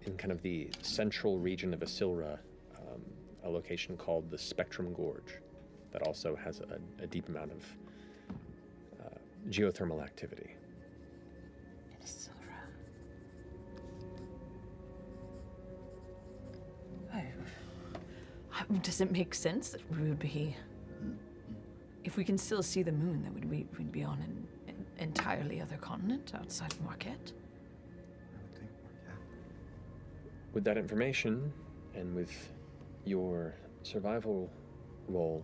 in kind of the central region of Asilra, a location called the Spectrum Gorge that also has a deep amount of geothermal activity. In Asilra. Does it make sense that we would be... If we can still see the moon, that we'd be on an entirely other continent outside of Marquette? I would think Marquette. With that information, and with your survival roll,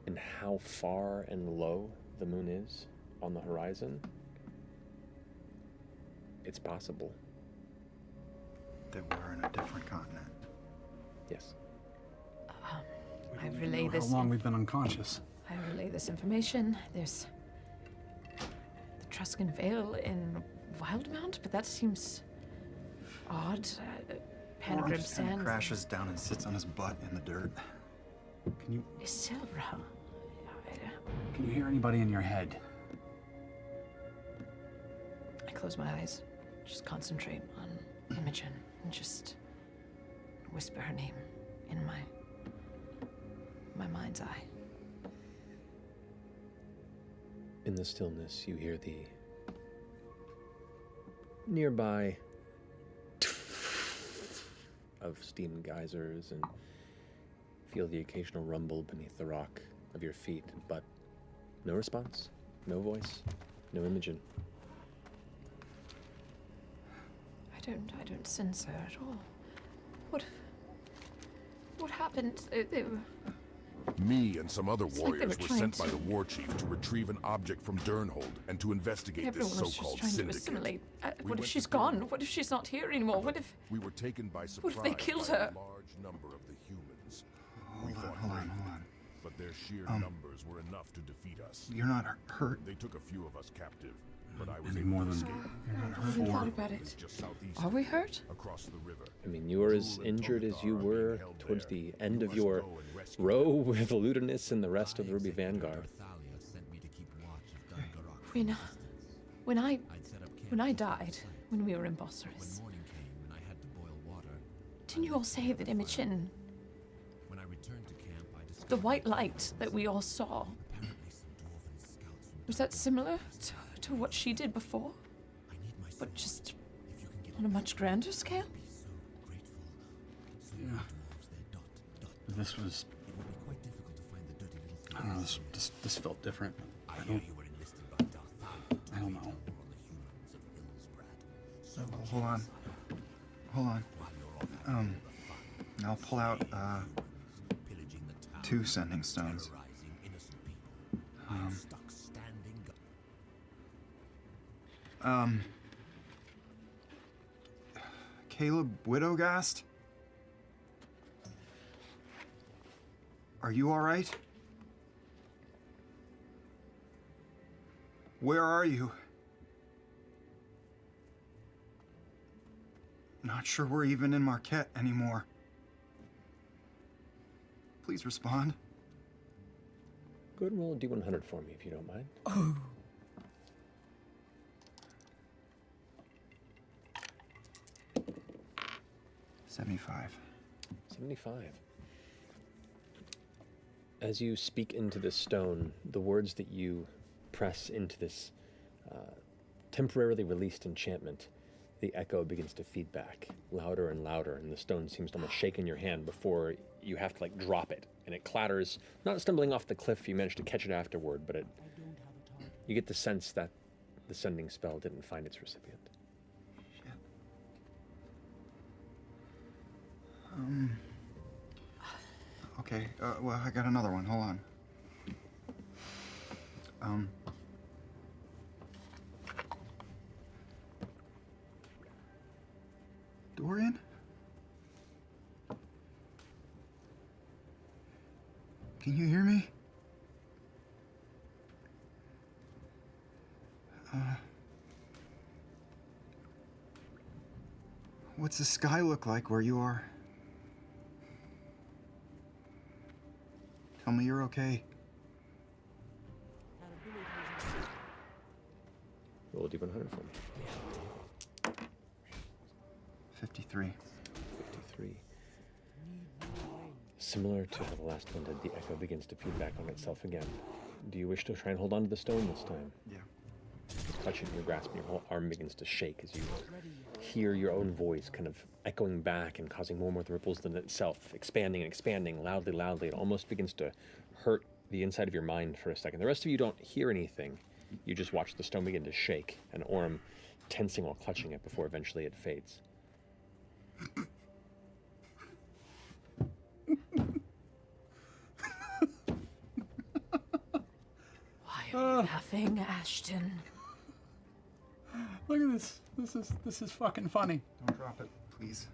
and how far and low the moon is on the horizon, it's possible. That we're in a different continent. Yes. I relay know this. How long we've been unconscious? I relay this information. There's the Truscan Vale in Wildmount, but that seems odd. Pangrim just kind of Sands. crashes down and sits on his butt in the dirt. Can you Isilra. can you hear anybody in your head? I close my eyes, just concentrate on Imogen, and just whisper her name in my mind's eye. In the stillness, you hear the nearby of steam geysers and feel the occasional rumble beneath the rock of your feet, but no response, no voice, no Imogen. I don't sense her at all. What happened? They were... Me and some other It's like they warriors were were trying sent by to- the war chief to retrieve an object from Durnhold and to investigate this Everyone was just so-called trying to syndicate. assimilate. We What went if to she's Durnhold. gone? What if she's not here anymore? What if... We were taken by surprise What if they killed by her? a large number of the humans. Hold on. But their sheer numbers were enough to defeat us. You're not hurt. They took a few of us captive, but I was Any able more to than escape. I haven't thought about It's it. just southeast Are we hurt? across the river. I mean, you are as injured as you were towards the end of your row with Ludinus and the rest of the Ruby Vanguard. When I died, when we were in Bosphorus, didn't you all say that Imogen, the white light that we all saw, was that similar to what she did before? But just on a much grander scale? Yeah. This was. I don't know. This felt different. I don't know. Hold on. I'll pull out 2 sending stones. Caleb Widogast? Are you all right? Where are you? Not sure we're even in Marquette anymore. Please respond. Go ahead and roll a D100 for me, if you don't mind. Oh. $75. 75. As you speak into this stone, the words that you press into this temporarily released enchantment, the echo begins to feed back louder and louder, and the stone seems to almost shake in your hand before you have to drop it, and it clatters, not stumbling off the cliff. You manage to catch it afterward, but you get the sense that the sending spell didn't find its recipient. Shit. Okay, well, I got another one. Hold on. Dorian? Can you hear me? What's the sky look like where you are? Tell me you're okay. Roll a D100 for me. 53. 53. Similar to how the last one did, the echo begins to feed back on itself again. Do you wish to try and hold on to the stone this time? Yeah. You clutch it in your grasp, and your whole arm begins to shake as you hear your own voice kind of echoing back and causing more and more ripples than itself, expanding and expanding loudly, loudly. It almost begins to hurt the inside of your mind for a second. The rest of you don't hear anything. You just watch the stone begin to shake, and Orm tensing while clutching it before eventually it fades. Why are you laughing, Ashton? Look at this. This is fucking funny. Don't drop it, please.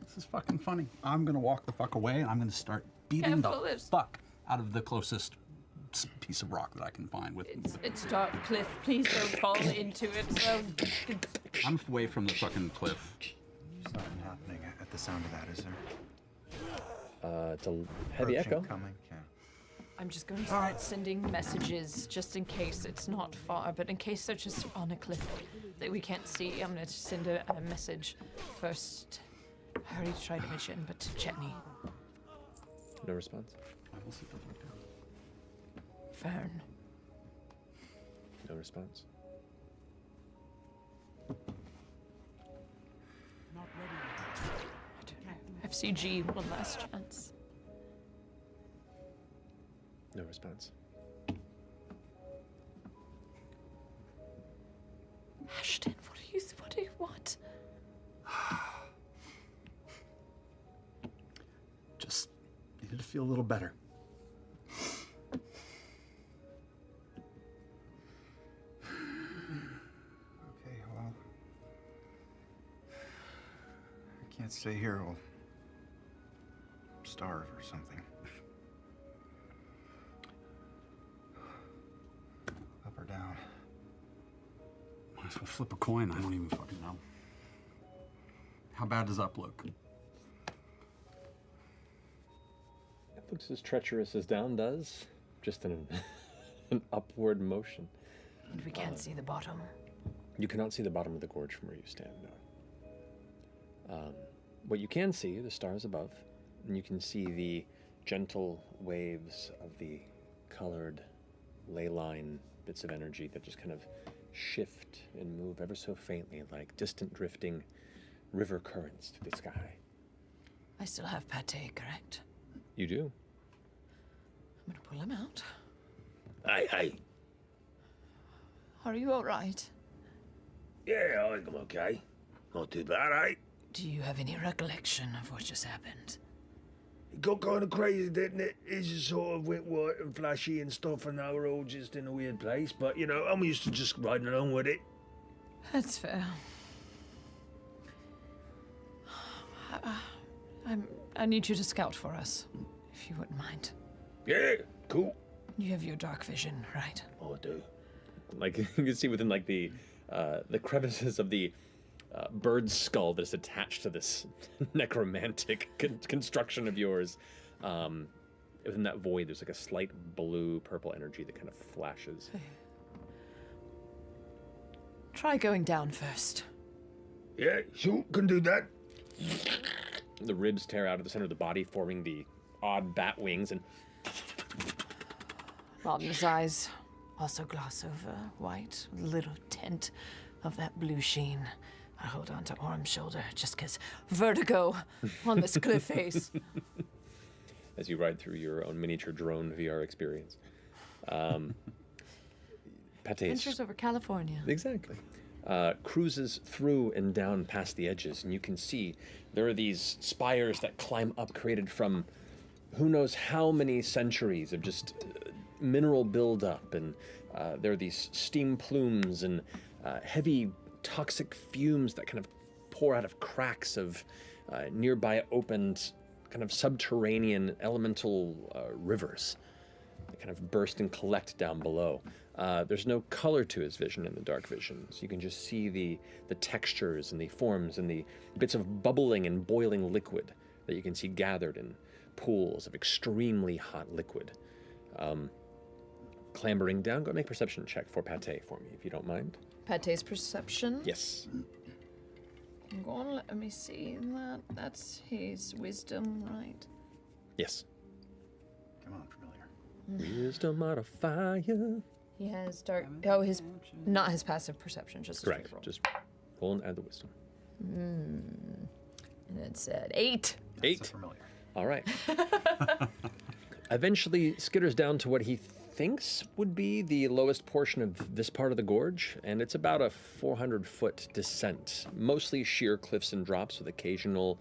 This is fucking funny. I'm gonna walk the fuck away and I'm gonna start beating Careful, the there's- fuck out of the closest piece of rock that I can find with. It's dark, Cliff. Please don't fall into it. So, I'm away from the fucking cliff. There's nothing happening at the sound of that, is there? It's a heavy Approaching, echo. Coming, yeah. I'm just going to start sending messages just in case it's not far, but in case they're just on a cliff that we can't see, I'm going to send a message first. I already tried a mission, but to Chetney. No response. I will sit the fuck down. Fern. No response. I don't know. FCG, one last chance. No response. Ashton, what? Just needed to feel a little better. Okay, well. I can't stay here. I'll starve or something. Up or down? Might as well flip a coin. I don't even fucking know. How bad does up look? It looks as treacherous as down does, just in an upward motion. And we can't see the bottom. You cannot see the bottom of the gorge from where you stand, no. What you can see, the stars above, and you can see the gentle waves of the colored ley line bits of energy that just kind of shift and move ever so faintly like distant drifting river currents through the sky. I still have Pate, correct? You do. I'm gonna pull him out. Hey. Are you alright? Yeah, I think I'm okay. Not too bad, eh? Do you have any recollection of what just happened? It got kind of crazy, didn't it? It's just sort of wet, white and flashy and stuff, and now we're all just in a weird place. But, you know, I'm used to just riding along with it. That's fair. I need you to scout for us, if you wouldn't mind. Yeah, cool. You have your dark vision, right? I do. Like you can see within like the crevices of the bird's skull that is attached to this necromantic construction of yours. Within that void, there's like a slight blue-purple energy that kind of flashes. Try going down first. Yeah, sure, can do that. The ribs tear out of the center of the body, forming the odd bat wings, and Martin's eyes, also gloss over white, little tint of that blue sheen. I hold on to Orm's shoulder just 'cause vertigo on this cliff face. as you ride through your own miniature drone VR experience. Pate's Adventures over California. exactly cruises through and down past the edges, and you can see there are these spires that climb up, created from who knows how many centuries of just mineral buildup, and there are these steam plumes and heavy toxic fumes that kind of pour out of cracks of nearby opened kind of subterranean elemental rivers that kind of burst and collect down below. There's no color to his vision in the dark vision, so you can just see the textures and the forms and the bits of bubbling and boiling liquid that you can see gathered in pools of extremely hot liquid. Clambering down, go make a perception check for Pate for me, if you don't mind. Pate's perception. Yes. Go on, let me see that. That's his wisdom, right? Yes. Come on, familiar. Wisdom modifier. He has dark. Oh, his not his passive perception, just his Correct. straight roll. Just roll and add the wisdom. And it said 8. That's a 8. familiar. All right. Eventually skitters down to what he thinks would be the lowest portion of this part of the gorge, and it's about a 400-foot descent, mostly sheer cliffs and drops with occasional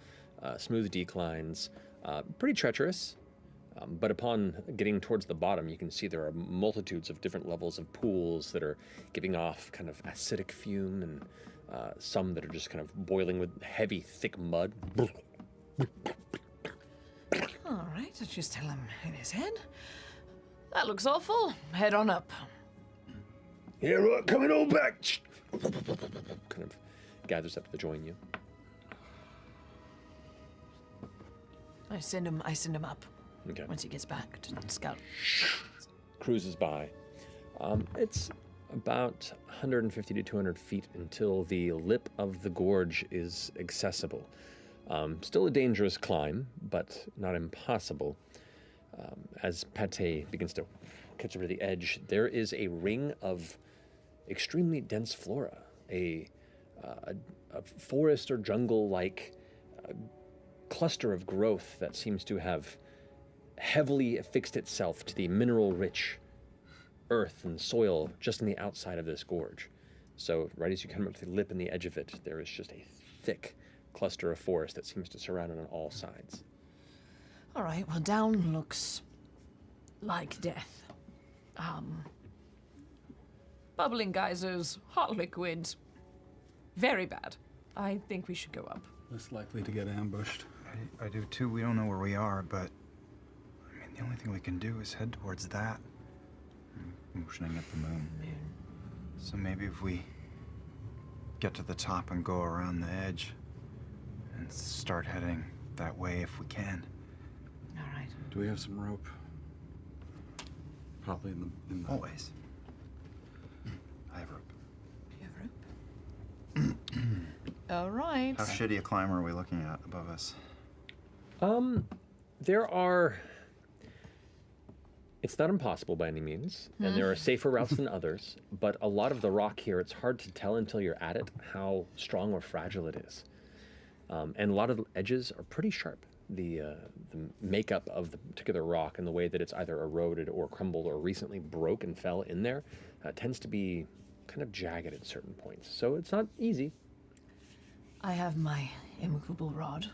smooth declines. Pretty treacherous, but upon getting towards the bottom, you can see there are multitudes of different levels of pools that are giving off kind of acidic fume, and some that are just kind of boiling with heavy, thick mud. All right, I'll just tell him in his head. That looks awful. Head on up. Yeah, right, coming all back. Kind of gathers up to join you. I send him up Okay. once he gets back to scout. Cruises by. It's about 150 to 200 feet until the lip of the gorge is accessible. Still a dangerous climb, but not impossible. As Pate begins to catch up to the edge, there is a ring of extremely dense flora, a forest or jungle-like cluster of growth that seems to have heavily affixed itself to the mineral-rich earth and soil just on the outside of this gorge. So right as you come up to the lip and the edge of it, there is just a thick cluster of forest that seems to surround it on all sides. All right, well, down looks like death. Bubbling geysers, hot liquids. Very bad. I think we should go up. Less likely to get ambushed. I do too. We don't know where we are, but I mean, the only thing we can do is head towards that. I'm motioning at the moon. So maybe if we get to the top and go around the edge and start heading that way if we can. All right. Do we have some rope? Probably in the Always. I have rope. You have rope? All right. How shitty a climber are we looking at above us? There are... It's not impossible by any means, and there are safer routes than others, but a lot of the rock here, it's hard to tell until you're at it how strong or fragile it is. And a lot of the edges are pretty sharp. The makeup of the particular rock and the way that it's either eroded or crumbled or recently broke and fell in there tends to be kind of jagged at certain points. So it's not easy. I have my immovable rod.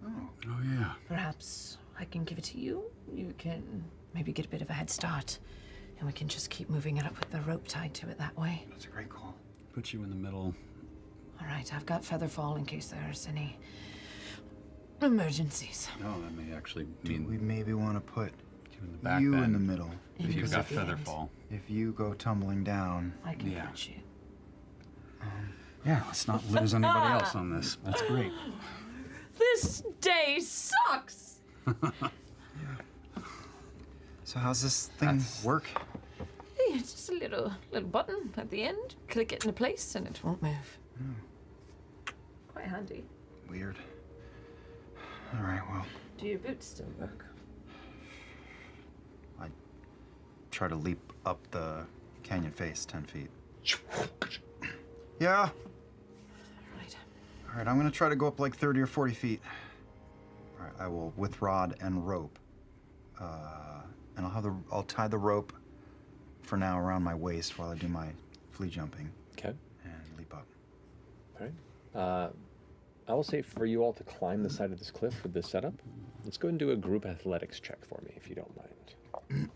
Oh yeah. Perhaps I can give it to you. You can maybe get a bit of a head start, and we can just keep moving it up with the rope tied to it that way. That's a great call. Put you in the middle. All right, I've got Featherfall in case there's any emergencies. No, that may actually Do mean we maybe want to put you in the back you then. in the middle? If you've Because got at the end, Featherfall. If you go tumbling down, I can Yeah. catch you. Yeah, let's not lose anybody else on this. That's great. This day sucks! so how's this thing That's- work? Hey, it's just a little button at the end. Click it into place and it won't move. Quite handy. Weird. All right, well, Do your boots still work? I try to leap up the canyon face 10 feet. Yeah. Right. All right, I'm gonna try to go up like 30 or 40 feet. All right, I will with rod and rope, and I'll tie the rope for now around my waist while I do my flea jumping Okay. and leap up. All right. I will say for you all to climb the side of this cliff with this setup, let's go and do a group athletics check for me, if you don't mind.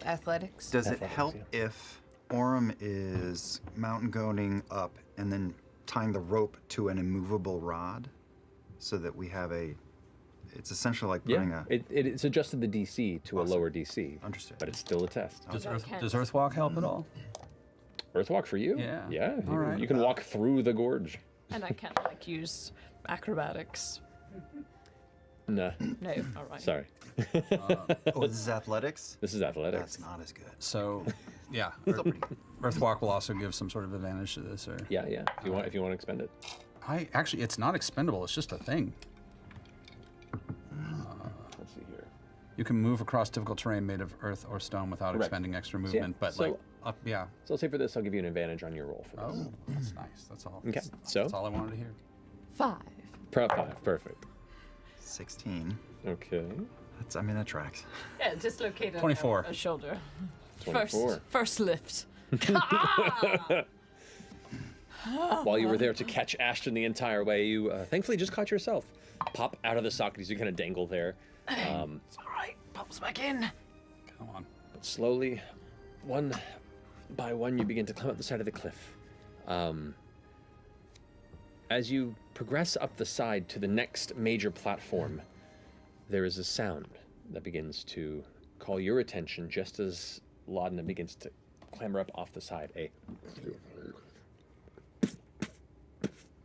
Athletics. Does it Athletics, help yeah. if Orem is mountain goating up and then tying the rope to an immovable rod, so that we have a? It's essentially like putting Yeah, a. it's adjusted the DC to a Awesome. lower DC. Understood. But it's still a test. Does, That counts. does Earthwalk help at all? Earthwalk for you? Yeah. Yeah. All right. You can walk through the gorge. And I can't use acrobatics. Nah. No, all right. Sorry. Oh, this is athletics. This is athletics. That's not as good. So, Yeah. Still pretty good. Earthwalk will also give some sort of advantage to this, or Yeah. If you want to expend it. I actually, it's not expendable. It's just a thing. Let's see here. You can move across difficult terrain made of earth or stone without Correct. expending extra So, yeah, movement. But so- like, up, yeah. So I'll say for this, I'll give you an advantage on your roll for this. Oh, that's nice. That's all. Okay, so? that's all I wanted to hear. 5. Prep 5, perfect. 16. Okay. I mean, that tracks. Yeah, dislocate 24. a shoulder. 24. First lift. While you were there to catch Ashton the entire way, you thankfully just caught yourself. Pop out of the socket as you kind of dangle there. It's all right. Pops back in. Come on. But slowly, one by one, you begin to climb up the side of the cliff. As you progress up the side to the next major platform, there is a sound that begins to call your attention just as Laudna begins to clamber up off the side. A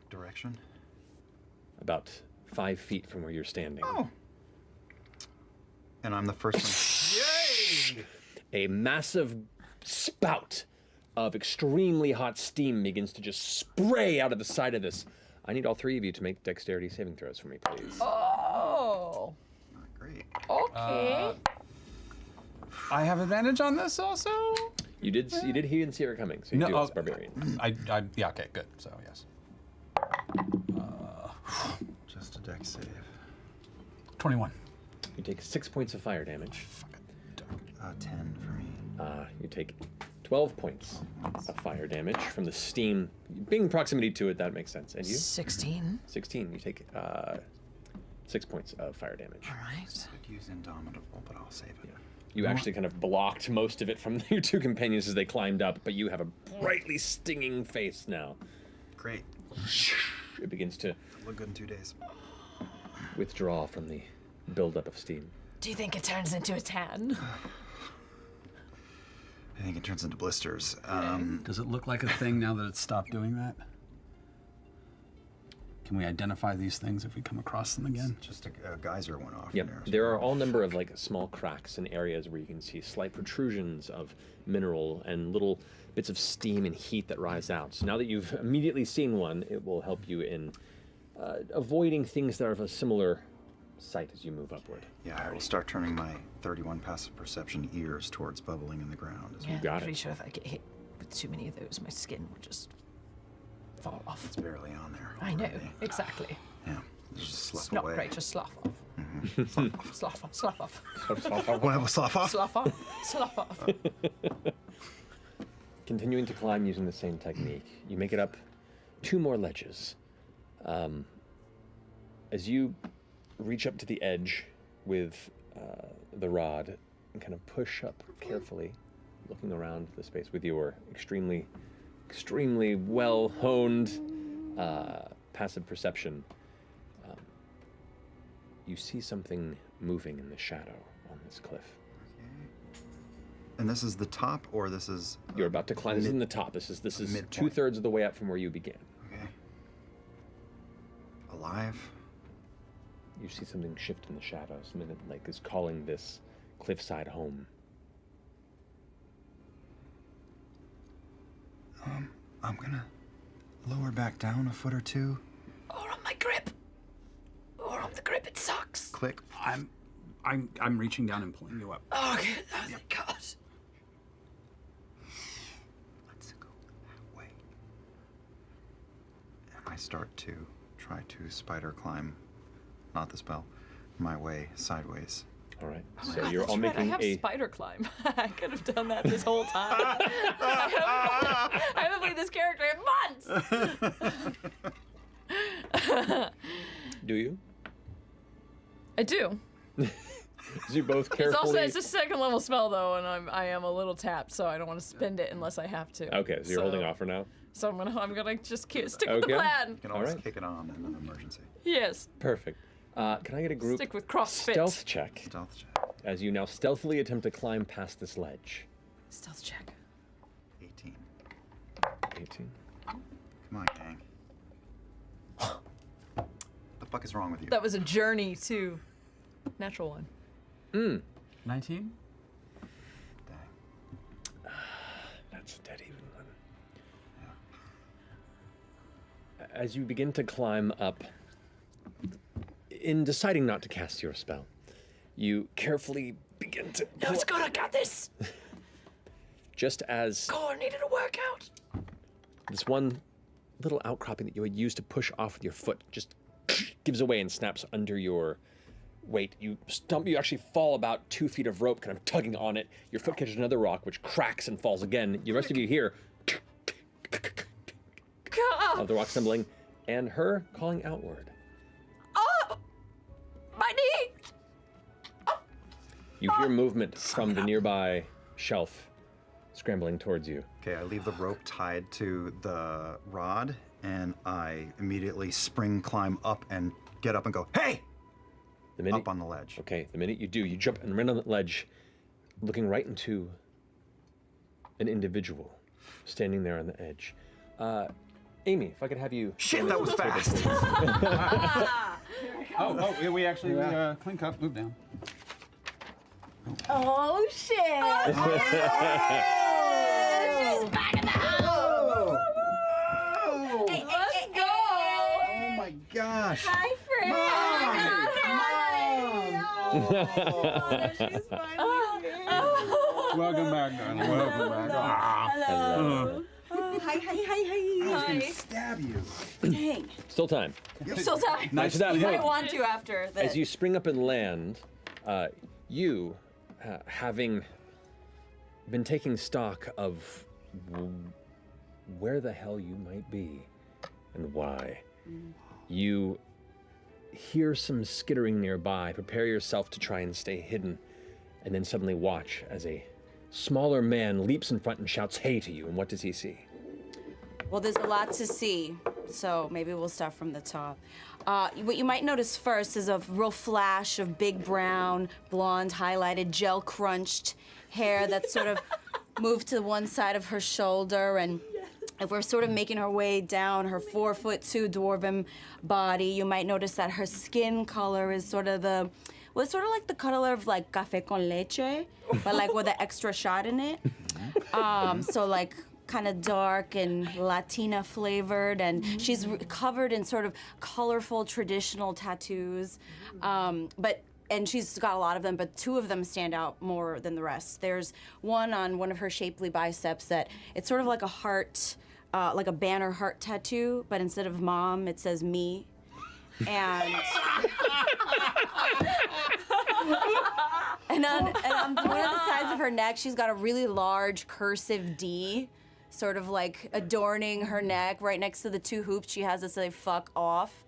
Direction? about 5 feet from where you're standing. Oh. And I'm the first one. A massive spout of extremely hot steam begins to just spray out of the side of this. I need all 3 of you to make dexterity saving throws for me, please. Oh. Not great. Okay. I have advantage on this also. You did hear and see her coming, so you do as a barbarian. Yeah. Okay. Good. So yes. Just a dex save. 21. You take 6 points of fire damage. 10 for me. You take 12 points of fire damage from the steam. Being in proximity to it, that makes sense. And you? 16. 16. You take 6 points of fire damage. All right. Could use Indomitable, but I'll save it. You actually kind of blocked most of it from your 2 companions as they climbed up, but you have a brightly stinging face now. Great. It begins to Look good in 2 days. withdraw from the buildup of steam. Do you think it turns into a tan? I think it turns into blisters. Does it look like a thing now that it's stopped doing that? Can we identify these things if we come across them again? Just a geyser went off. Yep. in there. There are all number of like small cracks and areas where you can see slight protrusions of mineral and little bits of steam and heat that rise out. So now that you've immediately seen one, it will help you in avoiding things that are of a similar sight as you move upward. Yeah, I will start turning my 31 passive perception ears towards bubbling in the ground. As well. Yeah, got I'm pretty it. sure if I get hit with too many of those, my skin will just fall off. It's barely on there. I know, already. exactly. Yeah, just slough It's not away. great, just slough off. Slough off, slough off, What, I will slough off? slough off, slough off. Continuing to climb using the same technique, you make it up 2 more ledges. As you reach up to the edge with the rod and kind of push up carefully, looking around the space with your extremely well-honed passive perception, you see something moving in the shadow on this cliff. And this is the top, or this is... You're about to climb. This is in the top. This is midpoint. 2/3 of the way up from where you began. Okay. Alive? You see something shift in the shadows, and it like is calling this cliffside home. I'm gonna lower back down a foot or 2. Or on my grip. Or on the grip, it sucks. Click. I'm reaching down and pulling you up. Oh, good. Oh, thank God. Let's go that way. And I start to try to spider climb, not the spell, my way sideways. All right. Oh my So God, you're that's all right, making I have a. spider climb. I could have done that this whole time. I haven't played this character in months. Do you? I do. So you both carefully. It's a 2nd level spell though, and I am a little tapped, so I don't want to spend it unless I have to. Okay, so you're holding off for now. So I'm gonna just stick with the Okay. plan. You can always Alright. kick it on in an emergency. Yes. Perfect. Can I get a group Stick with CrossFit. stealth check Stealth check. as you now stealthily attempt to climb past this ledge? Stealth check. 18. 18. Come on, gang. The fuck is wrong with you? That was a journey to natural one. 19? Dang. as you begin to climb up, in deciding not to cast your spell, you carefully begin to. No, it's good. I got this. Just as Core needed a workout. this one little outcropping that you had used to push off with your foot just gives away and snaps under your weight. You stump. You actually fall about 2 feet of rope, kind of tugging on it. Your foot catches another rock, which cracks and falls again. The rest of you hear of the rock stumbling, and her calling outward. Oh, my knee. You hear movement from the nearby shelf, scrambling towards you. Okay, I leave the rope tied to the rod, and I immediately spring climb up and get up and go, hey! The minute, Up on the ledge. Okay, the minute you do, you jump and run on the ledge, looking right into an individual standing there on the edge. Amy, if I could have you. Shit, that was fast! We actually clink up, move down. Oh shit! She's back in the house. Let's go! Oh my gosh! Hi, friend! She's finally here. Welcome back, darling. Welcome back. Hello. Hi. Stab you. Dang. Still time. So sorry. Nice to that You might point. want to after this. As you spring up and land, you, having been taking stock of where the hell you might be and why, you hear some skittering nearby. Prepare yourself to try and stay hidden, and then suddenly watch as a smaller man leaps in front and shouts "Hey" to you. And what does he see? Well, there's a lot to see, so maybe we'll start from the top. What you might notice first is a real flash of big brown, blonde, highlighted, gel crunched hair that's sort of moved to one side of her shoulder. And if we're sort of making our way down her 4'2" dwarven body, you might notice that her skin color is sort of it's sort of like the color of like café con leche, but like with an extra shot in it. So like kind of dark and Latina flavored, and she's covered in sort of colorful traditional tattoos. And she's got a lot of them, but 2 of them stand out more than the rest. There's one on one of her shapely biceps that it's sort of like a heart, like a banner heart tattoo, but instead of mom, it says me. And and on one of the sides of her neck, she's got a really large cursive D, sort of like adorning her neck. Right next to the 2 hoops, she has this like "fuck off."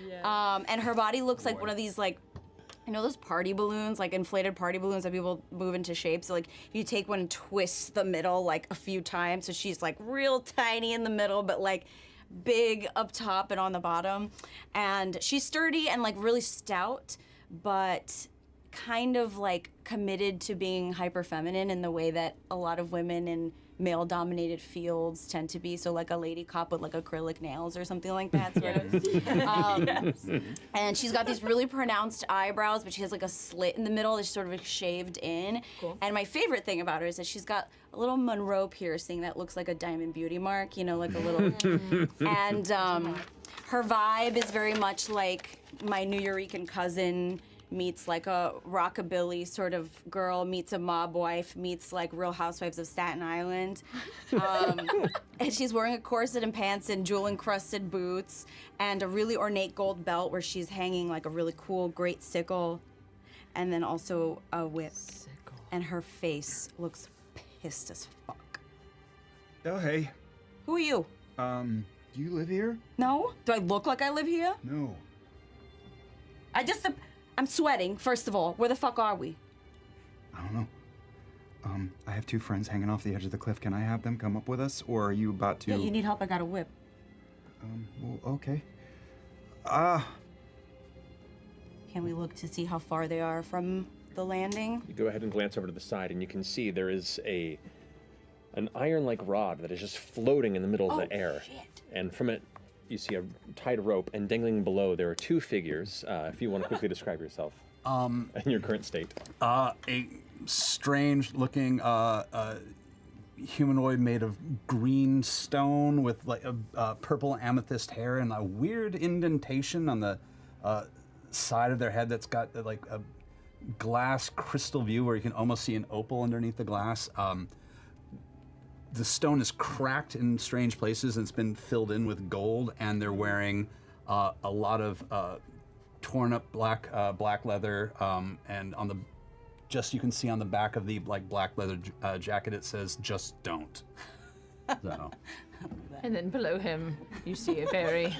Yeah. And her body looks like one of these like, you know those party balloons, like inflated party balloons that people move into shapes? So like you take one and twist the middle like a few times, so she's like real tiny in the middle, but like big up top and on the bottom. And she's sturdy and like really stout, but kind of like committed to being hyper feminine in the way that a lot of women in male dominated fields tend to be. So like a lady cop with like acrylic nails or something like that sort of. And she's got these really pronounced eyebrows, but she has like a slit in the middle that's sort of shaved in. Cool. And my favorite thing about her is that she's got a little Monroe piercing that looks like a diamond beauty mark, you know, like a little. And her vibe is very much like my Nuyorican cousin meets like a rockabilly sort of girl, meets a mob wife, meets like Real Housewives of Staten Island. And she's wearing a corset and pants and jewel-encrusted boots and a really ornate gold belt where she's hanging like a really cool great sickle, and then also a whip. Sickle. And her face looks pissed as fuck. Oh, hey. Who are you? Do you live here? No? Do I look like I live here? No. I'm sweating, first of all. Where the fuck are we? I don't know. I have 2 friends hanging off the edge of the cliff. Can I have them come up with us, or are you about to? Yeah, you need help? I got a whip. Well, okay. Can we look to see how far they are from the landing? You go ahead and glance over to the side, and you can see there is an iron-like rod that is just floating in the middle of the air. Shit. And from it, you see a tied rope, and dangling below there are 2 figures. If you want to quickly describe yourself in your current state. A strange-looking humanoid made of green stone with like a purple amethyst hair and a weird indentation on the side of their head that's got like a glass crystal view where you can almost see an opal underneath the glass. The stone is cracked in strange places and it's been filled in with gold, and they're wearing a lot of torn up black leather, and on the you can see on the back of the black leather jacket it says "Just don't." So. And then below him, you see a very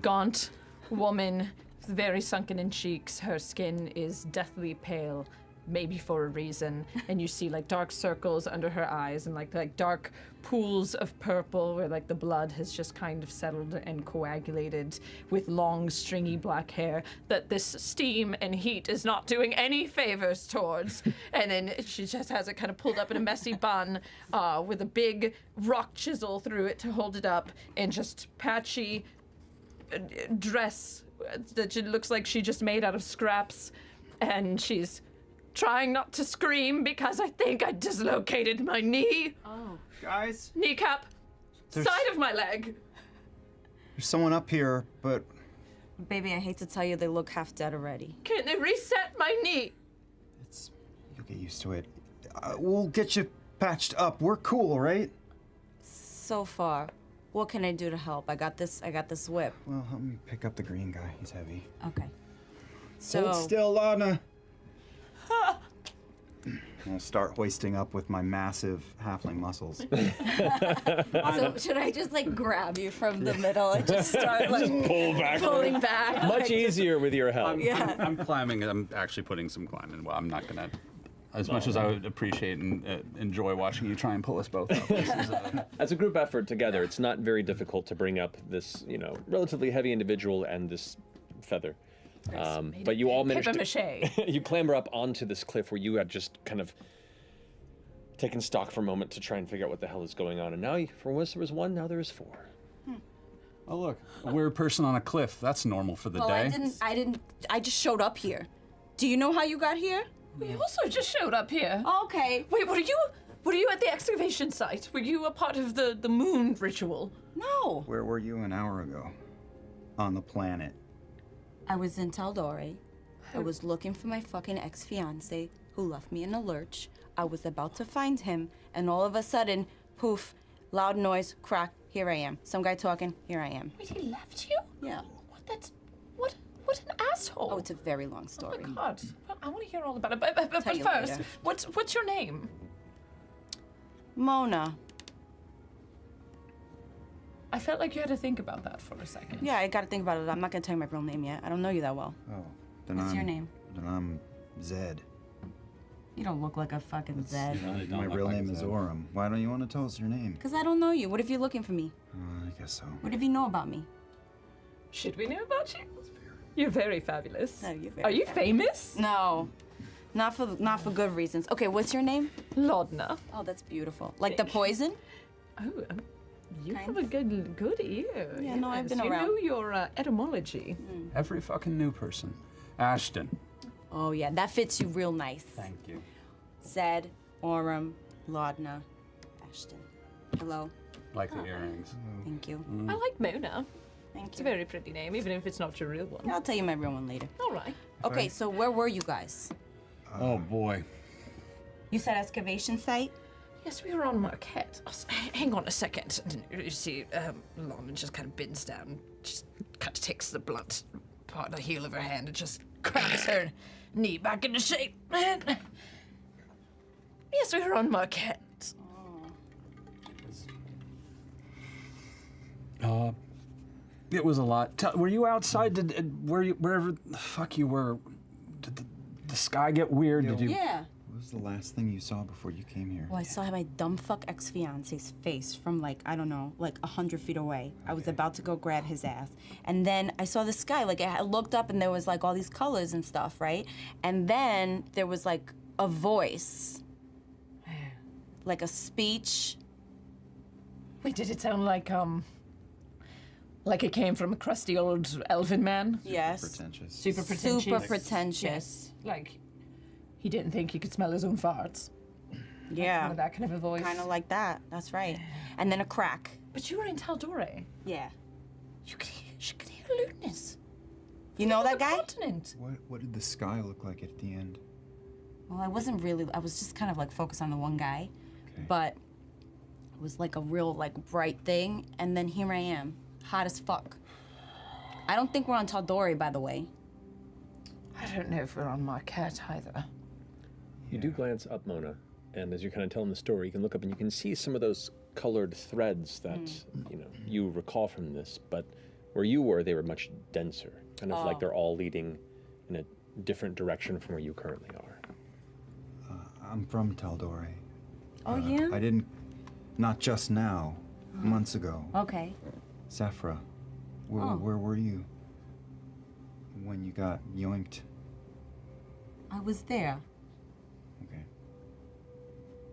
gaunt woman, very sunken in cheeks. Her skin is deathly pale, maybe for a reason. And you see like dark circles under her eyes and like dark pools of purple where like the blood has just kind of settled and coagulated, with long stringy black hair that this steam and heat is not doing any favors towards. And then she just has it kind of pulled up in a messy bun with a big rock chisel through it to hold it up, and just patchy dress that looks like she just made out of scraps. And she's trying not to scream because I think I dislocated my knee. Oh. Guys, Kneecap. There's- Side of my leg. there's someone up here, but Baby, I hate to tell you, they look half dead already. Can they reset my knee? you'll get used to it. We'll get you patched up. We're cool, right? So far. What can I do to help? I got this whip. Well, help me pick up the green guy. He's heavy. Okay. So Hold still, Lana. I'm gonna start hoisting up with my massive halfling muscles. So should I just like grab you from the middle and just start like pulling back? Much easier with your help. Yeah. I'm climbing. I'm actually putting some climbing. Well, I'm not gonna. As much as I would appreciate and enjoy watching you try and pull us both up. This is, As a group effort together, it's not very difficult to bring up this, relatively heavy individual and this feather. But you all managed Papier-mâché. you clamber up onto this cliff where you had just kind of taken stock for a moment to try and figure out what the hell is going on. And now, for once there was one, now there is four. oh look, a weird person on a cliff. That's normal for the Well, day. I just showed up here. Do you know how you got here? We also just showed up here. Okay. Wait, were you at the excavation site? Were you a part of the moon ritual? No. Where were you an hour ago? On the planet. I was in Taldore. I was looking for my fucking ex-fiance who left me in a lurch. I was about to find him, and all of a sudden, poof, loud noise, crack, here I am. Some guy talking, here I am. Wait, he left you? Yeah. What an asshole. Oh, it's a very long Oh story. my God. Well, I want to hear all about it. But Tell you first, later. what's your name? Mona. I felt like you had to think about that for a second. Yeah, I gotta think about it. I'm not gonna tell you my real name yet. I don't know you that well. Oh, then What's your name? Then I'm Zed. You don't look like a fucking Zed. My real name is Orem. Why don't you want to tell us your name? Because I don't know you. What if you're looking for me? I guess so. What if you know about me? Should we know about you? You're very fabulous. No, you're very Are you famous? No. Not for good reasons. Okay, what's your name? Lodna. Oh, that's beautiful. Like the poison? Oh, you Kind have a good ear. Yeah, no, I've been you around. know your etymology. Every fucking new person. Ashton. Oh yeah, that fits you real nice. Thank you. Zed, Orem, Laudna, Ashton. Hello. Like the earrings. Thank you. I like Mona. Thank It's a you. very pretty name, even if it's not your real one. I'll tell you my real one later. All right. Okay, so where were you guys? Oh boy. You said excavation site? Yes, we were on Marquette. Oh, hang on a second. You see, Lana just kind of bends down, just kind of takes the blunt part of the heel of her hand and just cracks her knee back into shape. And yes, we were on Marquette. It was a lot. Were you outside? Were you wherever the fuck you were? Did the sky get weird? Did you? Yeah. What was the last thing you saw before you came here? Well, I saw my dumb fuck ex-fiance's face from like, I don't know, like 100 feet away. I was about to go grab his ass. And then I saw the sky, like I looked up and there was like all these colors and stuff, right? And then there was like a voice, like a speech. Wait, did it sound like it came from a crusty old elven man? Yes. Pretentious. Super pretentious. Super pretentious. Yes. Like, he didn't think he could smell his own farts. Yeah. Kind of that kind of a voice. Kind of like that. That's right. And then a crack. But you were in Taldore. Yeah. You could hear Ludenus. You know that The guy? continent. What did the sky look like at the end? Well, I was just kind of like focused on the one guy. Okay. But it was like a real like bright thing. And then here I am, hot as fuck. I don't think we're on Taldori, by the way. I don't know if we're on Marquette either. You do glance up, Mona, and as you're kind of telling the story, you can look up and you can see some of those colored threads that you recall from this. But where you were, they were much denser, kind of like they're all leading in a different direction from where you currently are. I'm from Taldore. Oh, yeah? I didn't. Not just now. Months ago. Okay. Saphra, where were you when you got yoinked? I was there. Okay.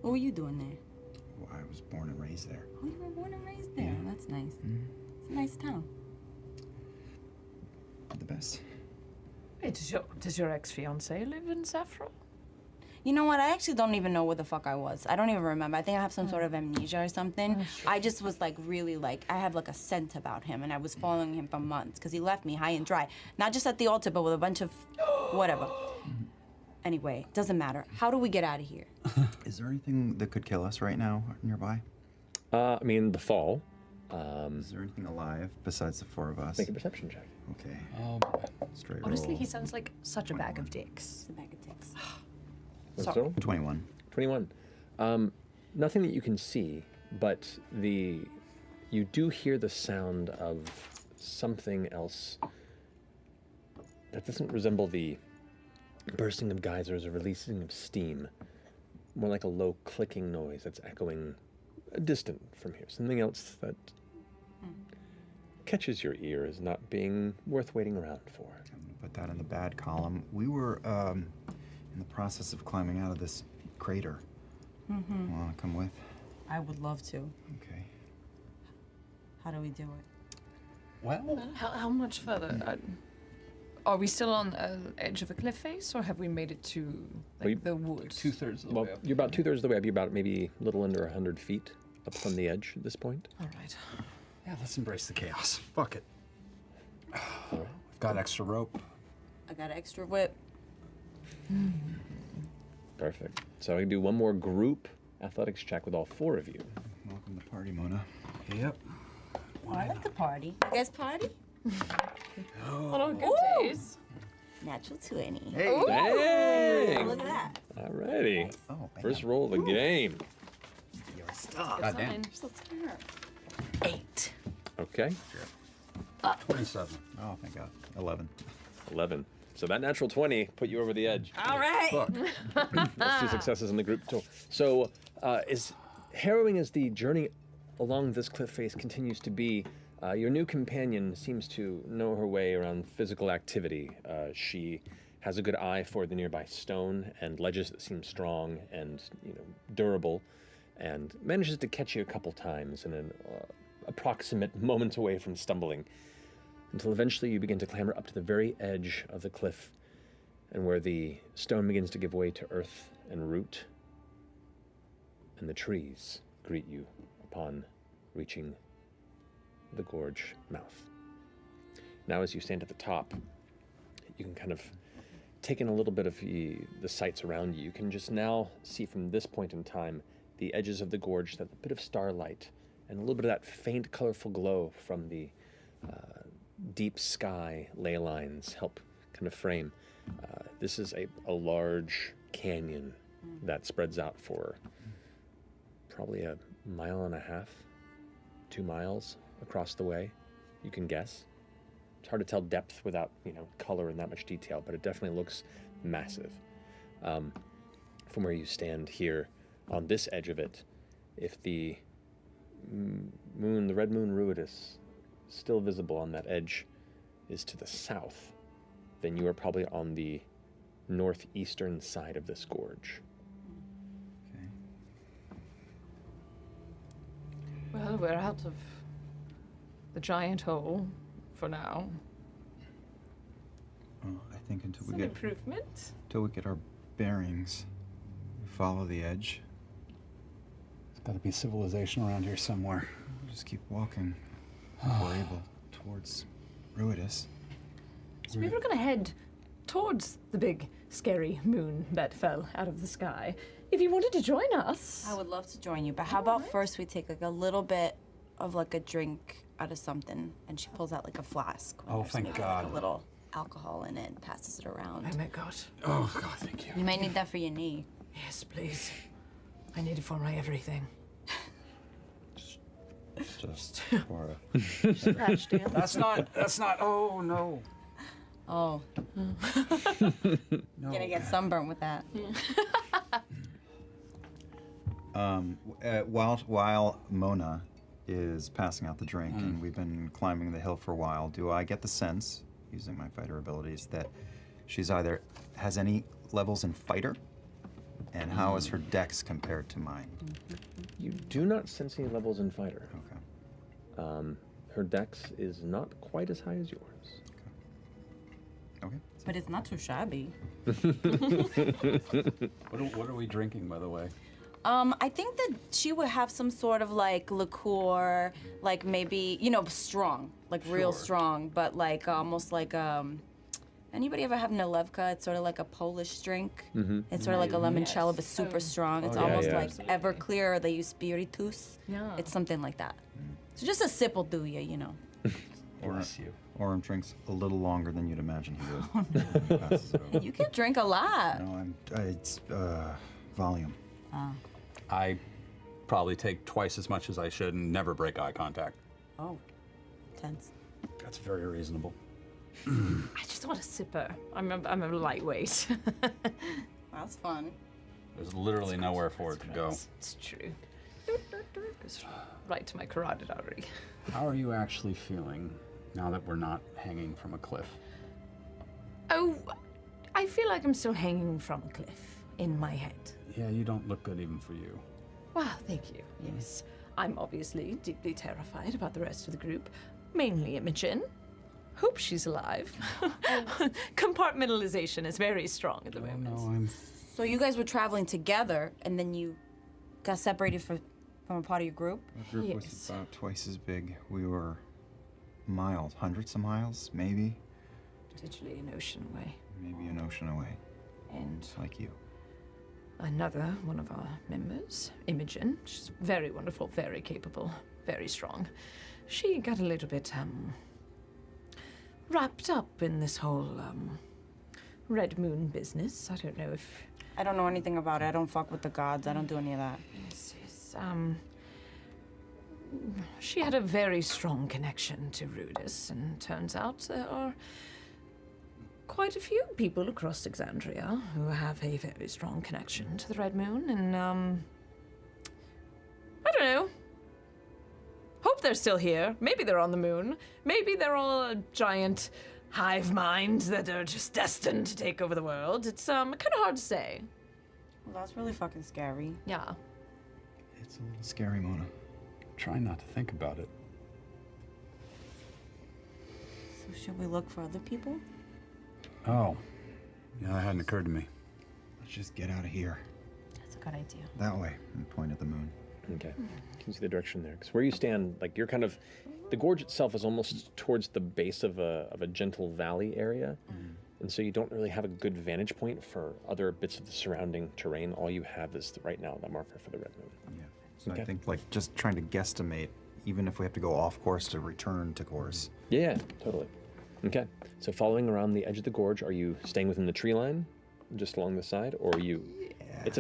What were you doing there? Well, I was born and raised there. Oh, you were born and raised there. Yeah. That's nice. It's a nice town. The best. Wait, does your ex-fiance live in Saffron? You know what? I actually don't even know where the fuck I was. I don't even remember. I think I have some sort of amnesia or something. I just was like really like, I have like a scent about him and I was following him for months because he left me high and dry. Not just at the altar, but with a bunch of whatever. Anyway, doesn't matter. How do we get out of here? Is there anything that could kill us right now nearby? I mean, the fall. Is there anything alive besides the four of us? Make a perception check. Okay. Oh boy. Straight Honestly, roll. he sounds like such a bag of dicks. It's a bag of dicks. What's Sorry. total? 21. 21. Nothing that you can see, but you do hear the sound of something else that doesn't resemble the bursting of geysers or releasing of steam. More like a low clicking noise that's echoing distant from here. Something else that catches your ear as not being worth waiting around for. I'm gonna put that in the bad column. We were in the process of climbing out of this crater. Wanna come with? I would love to. Okay. How do we do it? Well, How much further? Are we still on the edge of a cliff face, or have we made it to We- the woods? 2/3 of the Well, way up. you're about 2/3 of the way up. You're about maybe a little under 100 feet up from the edge at this point. All right. Yeah, let's embrace the chaos. Fuck it. All right. I've got extra rope. I got an extra whip. Perfect. So I can do one more group athletics check with all four of you. Welcome to party, Mona. Yep. I like to party. You guys party? On good days. Natural 20. Hey! Dang! Look at that. Alrighty. Oh, First roll of the game. Your stuff. God damn. Fine. So smart. 8. Okay. 27. Oh, thank God. 11. 11. So that natural 20 put you over the edge. All right. Fuck. That's 2 successes in the group total. So as harrowing as the journey along this cliff face continues to be, your new companion seems to know her way around physical activity. She has a good eye for the nearby stone and ledges that seem strong and durable, and manages to catch you a couple times in an approximate moment away from stumbling, until eventually you begin to clamber up to the very edge of the cliff, and where the stone begins to give way to earth and root, and the trees greet you upon reaching the gorge mouth. Now as you stand at the top, you can kind of take in a little bit of the sights around you. You can just now see from this point in time the edges of the gorge, that bit of starlight, and a little bit of that faint colorful glow from the deep sky ley lines help kind of frame. This is a large canyon that spreads out for probably a mile and a half, 2 miles across the way, you can guess. It's hard to tell depth without, color in that much detail, but it definitely looks massive. From where you stand here on this edge of it, if the moon, the red moon Ruidus, still visible on that edge, is to the south, then you are probably on the northeastern side of this gorge. Okay. Well, we're out of the giant hole for now. Well, I think Some improvement. until we get our bearings, we follow the edge, Gotta be civilization around here somewhere. We'll just keep walking if we're able towards Ruidus. So we were going to head towards the big, scary moon that fell out of the sky. If you wanted to join us. I would love to join you, but how about first we take like a little bit of like a drink out of something, and she pulls out like a flask. Oh, There's thank maybe, God. Like a little alcohol in it and passes it around. Oh my god. Oh, God, thank you. You might need that for your knee. Yes, please. I need it for my everything. Just for Scratch, dear. That's not, oh, no. Oh, No. you're gonna get sunburned with that. while Mona is passing out the drink, and we've been climbing the hill for a while, do I get the sense, using my fighter abilities, that she's either has any levels in fighter, and how is her dex compared to mine? You do not sense any levels in fighter. Okay. Her dex is not quite as high as yours. Okay. But it's not too shabby. What are we drinking, by the way? I think that she would have some sort of like liqueur, like maybe, you know, strong, like real Sure. strong, but like almost like anybody ever have Nalevka? It's sort of like a Polish drink. It's sort of like a limoncello, but super strong. It's yeah, almost yeah. like Everclear, or they use Spiritus. Yeah. It's something like that. So just a sip will do you know. Bless you. Orem drinks a little longer than you'd imagine he would. Passes it over. You can drink a lot. No, it's volume. I probably take twice as much as I should and never break eye contact. Oh, tense. That's very reasonable. I just want a sipper. I'm a lightweight. That's fun. There's literally nowhere for it to go. It's true. Goes right to my carotid artery. How are you actually feeling now that we're not hanging from a cliff? Oh, I feel like I'm still hanging from a cliff in my head. Yeah, you don't look good even for you. Well, thank you. Yes. I'm obviously deeply terrified about the rest of the group, mainly Imogen. Hope she's alive. Compartmentalization is very strong at the moment. No, I'm... So you guys were traveling together, and then you got separated from a part of your group? The group Yes. was about twice as big. We were miles, hundreds of miles, maybe Literally an ocean away. an ocean away. And Just like you. another one of our members, Imogen, she's very wonderful, very capable, very strong. She got a little bit, wrapped up in this whole, Red Moon business. I don't know if... I don't know anything about it. I don't fuck with the gods. I don't do any of that. Yes, she had a very strong connection to Rudis, and turns out there are quite a few people across Exandria who have a very strong connection to the Red Moon, and, I don't know. Hope they're still here. Maybe they're on the moon. Maybe they're all a giant hive mind that are just destined to take over the world. It's, kind of hard to say. Well, that's really fucking scary. Yeah. It's a little scary, Mona. Try not to think about it. So should we look for other people? Oh. Yeah, that hadn't occurred to me. Let's just get out of here. That's a good idea. That way. And point at the moon. Okay. You can see the direction there. Because where you stand, like you're kind of, the gorge itself is almost towards the base of a gentle valley area. And so you don't really have a good vantage point for other bits of the surrounding terrain. All you have is right now the marker for the Red Moon. Yeah. So Okay. I think like just trying to guesstimate, even if we have to go off course to return to course. Yeah, totally. Okay. So following around the edge of the gorge, are you staying within the tree line, just along the side, or are you? It's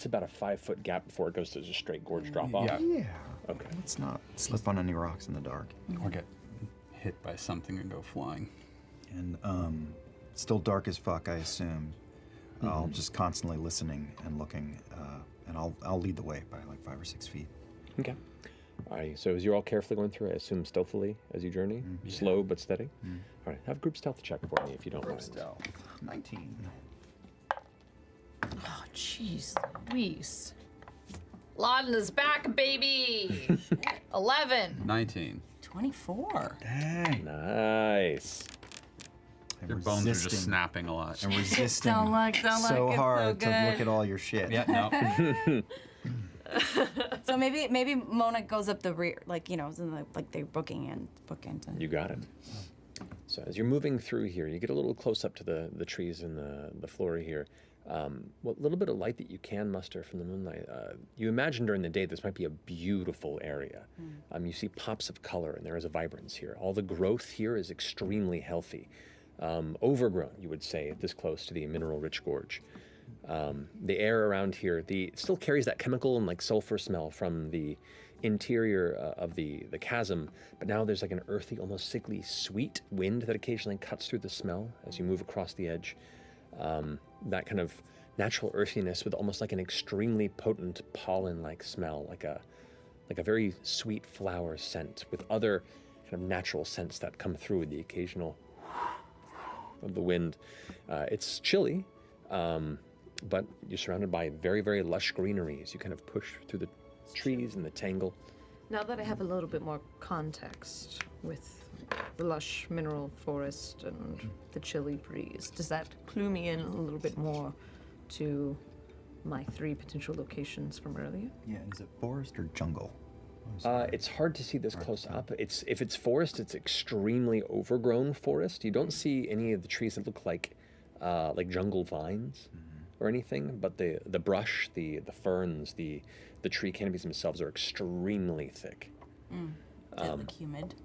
about a 5-foot gap before it goes to just straight gorge drop off. Yeah. Yeah. Okay. Let's not slip on any rocks in the dark. Or get hit by something and go flying. And still dark as fuck, I assume. I'll just constantly listening and looking, and I'll lead the way by like 5 or 6 feet. Okay. All right. So as you're all carefully going through, I assume stealthily as you journey, slow but steady. All right. Have a group stealth check for me if you don't mind. 19. Oh, jeez Louise. Laden is back, baby! 11. 19. 24. Dang. Nice. I'm Your bones are just resisting- snapping a lot. I'm resisting Don't so it's hard so to look good. at all your shit. Yeah, no. So maybe Mona goes up the rear, like, you know, like they're booking into. You got it. So as you're moving through here, you get a little close up to the trees and the flora here. What little bit of light that you can muster from the moonlight, you imagine during the day this might be a beautiful area. You see pops of color and there is a vibrance here. All the growth here is extremely healthy. Overgrown, you would say, this close to the mineral-rich gorge. The air around here, it still carries that chemical and like sulfur smell from the interior of the chasm, but now there's like an earthy, almost sickly sweet wind that occasionally cuts through the smell as you move across the edge. That kind of natural earthiness with almost like an extremely potent pollen-like smell, like a very sweet flower scent with other kind of natural scents that come through with the occasional of the wind. It's chilly, but you're surrounded by very, very lush greenery as you kind of push through the trees and the tangle. Now that I have a little bit more context with the lush mineral forest and the chilly breeze, does that clue me in a little bit more to my 3 potential locations from earlier? Yeah, is it forest or jungle? It's hard to see this close up. If it's forest, it's extremely overgrown forest. You don't see any of the trees that look like jungle vines or anything, but the brush, the ferns, the tree canopies themselves are extremely thick. Is it like humid?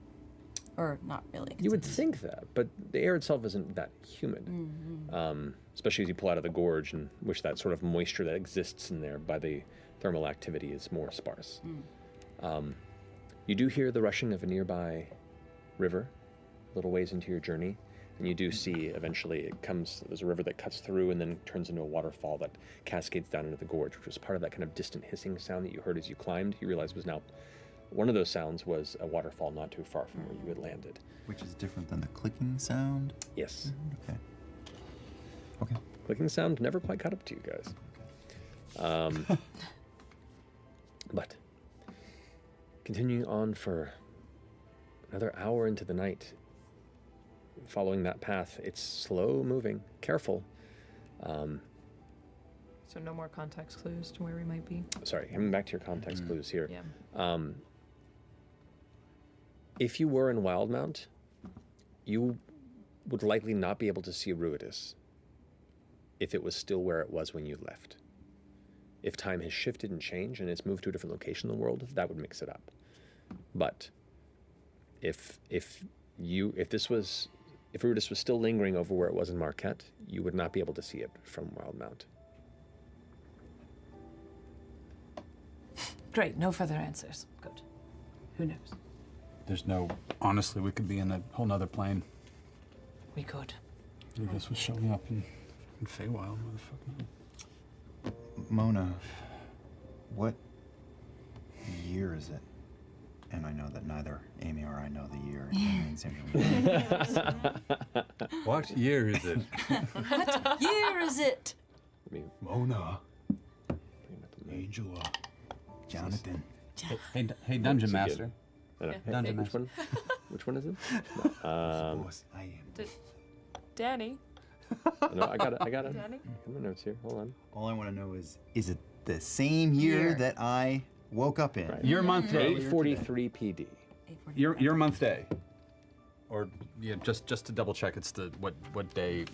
Or not really? You would think that, but the air itself isn't that humid. Especially as you pull out of the gorge, and which that sort of moisture that exists in there by the thermal activity is more sparse. You do hear the rushing of a nearby river, a little ways into your journey, and you do see eventually there's a river that cuts through and then turns into a waterfall that cascades down into the gorge, which was part of that kind of distant hissing sound that you heard as you climbed. You realized was now one of those sounds was a waterfall not too far from where you had landed. Which is different than the clicking sound? Yes. Okay. Okay. Clicking sound never quite caught up to you guys. But continuing on for another hour into the night, following that path, it's slow moving, careful. So no more context clues to where we might be? Sorry, coming back to your context clues here. Yeah. If you were in Wildmount, you would likely not be able to see Ruidus if it was still where it was when you left. If time has shifted and changed and it's moved to a different location in the world, that would mix it up. But if Ruidus was still lingering over where it was in Marquette, you would not be able to see it from Wildmount. Great, no further answers. Good. Who knows? Honestly, we could be in a whole nother plane. We could. Maybe this was showing up in Feywild, motherfucker. Mona, what year is it? And I know that neither Amy or I know the year. What year is it? What year is it? Mona. Angela. Jonathan. Hey, Dungeon Master. Dungeon Which one? Which one is it? No. I am. Danny? No, I got it. Danny? Come on, notes here. Hold on. All I want to know is it the same year that I woke up in? Right. Your month day. 8:43 PD. Your month day. Or yeah, just to double check, it's the what day?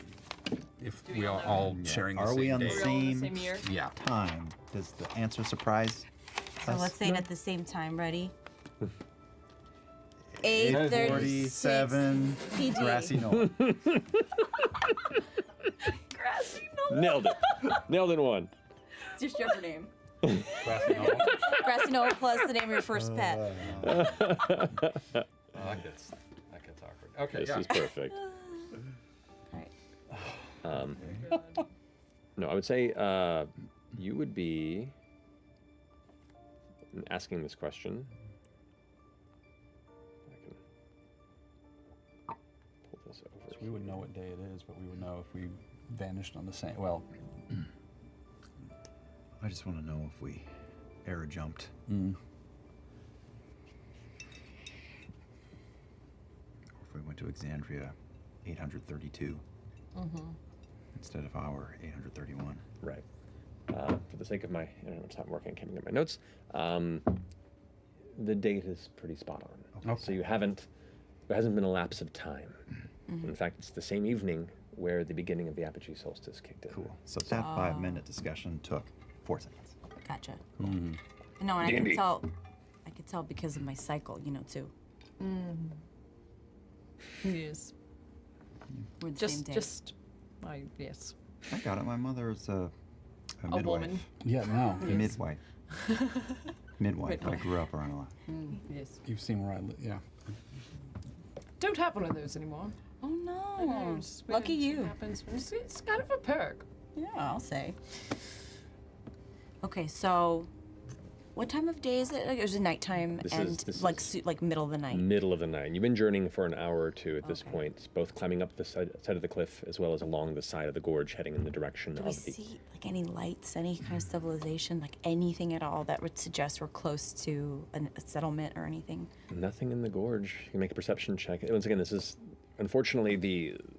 If we are all sharing the Are same we on day. the We're all in the same same year? Yeah. time? Does the answer surprise So us? let's say it at the same time. Ready? 8:47 PD. Grassy Knoll. Grassy knoll. Nailed it. Nailed it in one. It's just your name. Grassy Knoll. Grassy Knoll plus the name of your first pet. That gets awkward. Okay, This yeah. is perfect. All right. No, I would say you would be in asking this question. I can pull this over. So we would know what day it is, but we would know if we vanished on the same. Well, I just want to know if we air jumped. mm. Or if we went to Exandria 832 instead of our 831. Right. For the sake of my internet's not working, I can't get my notes. The date is pretty spot on. Okay. So there hasn't been a lapse of time. In fact, it's the same evening where the beginning of the apogee solstice kicked in. Cool. So that 5-minute discussion took 4 seconds. Gotcha. No, and I Dandy. could tell because of my cycle, too. Yes. We're the same day. Yes. I got it. My mother's a midwife. woman. Yeah, no. Midwife. Midwife. I grew up around a lot. Yes. You've seen where I live. Yeah. Don't have one of those anymore. Oh I know, no! it's Lucky weird. It you. happens. It's kind of a perk. Yeah, I'll say. Okay, so what time of day is it? Like, it was nighttime This and is- like middle of the night. Middle of the night. You've been journeying for an hour or two at this Okay. point, both climbing up the side of the cliff as well as along the side of the gorge, heading in the direction Do we of the. see like any lights, any kind of civilization, like anything at all that would suggest we're close to a settlement or anything? Nothing in the gorge. You can make a perception check. Once again, this is unfortunately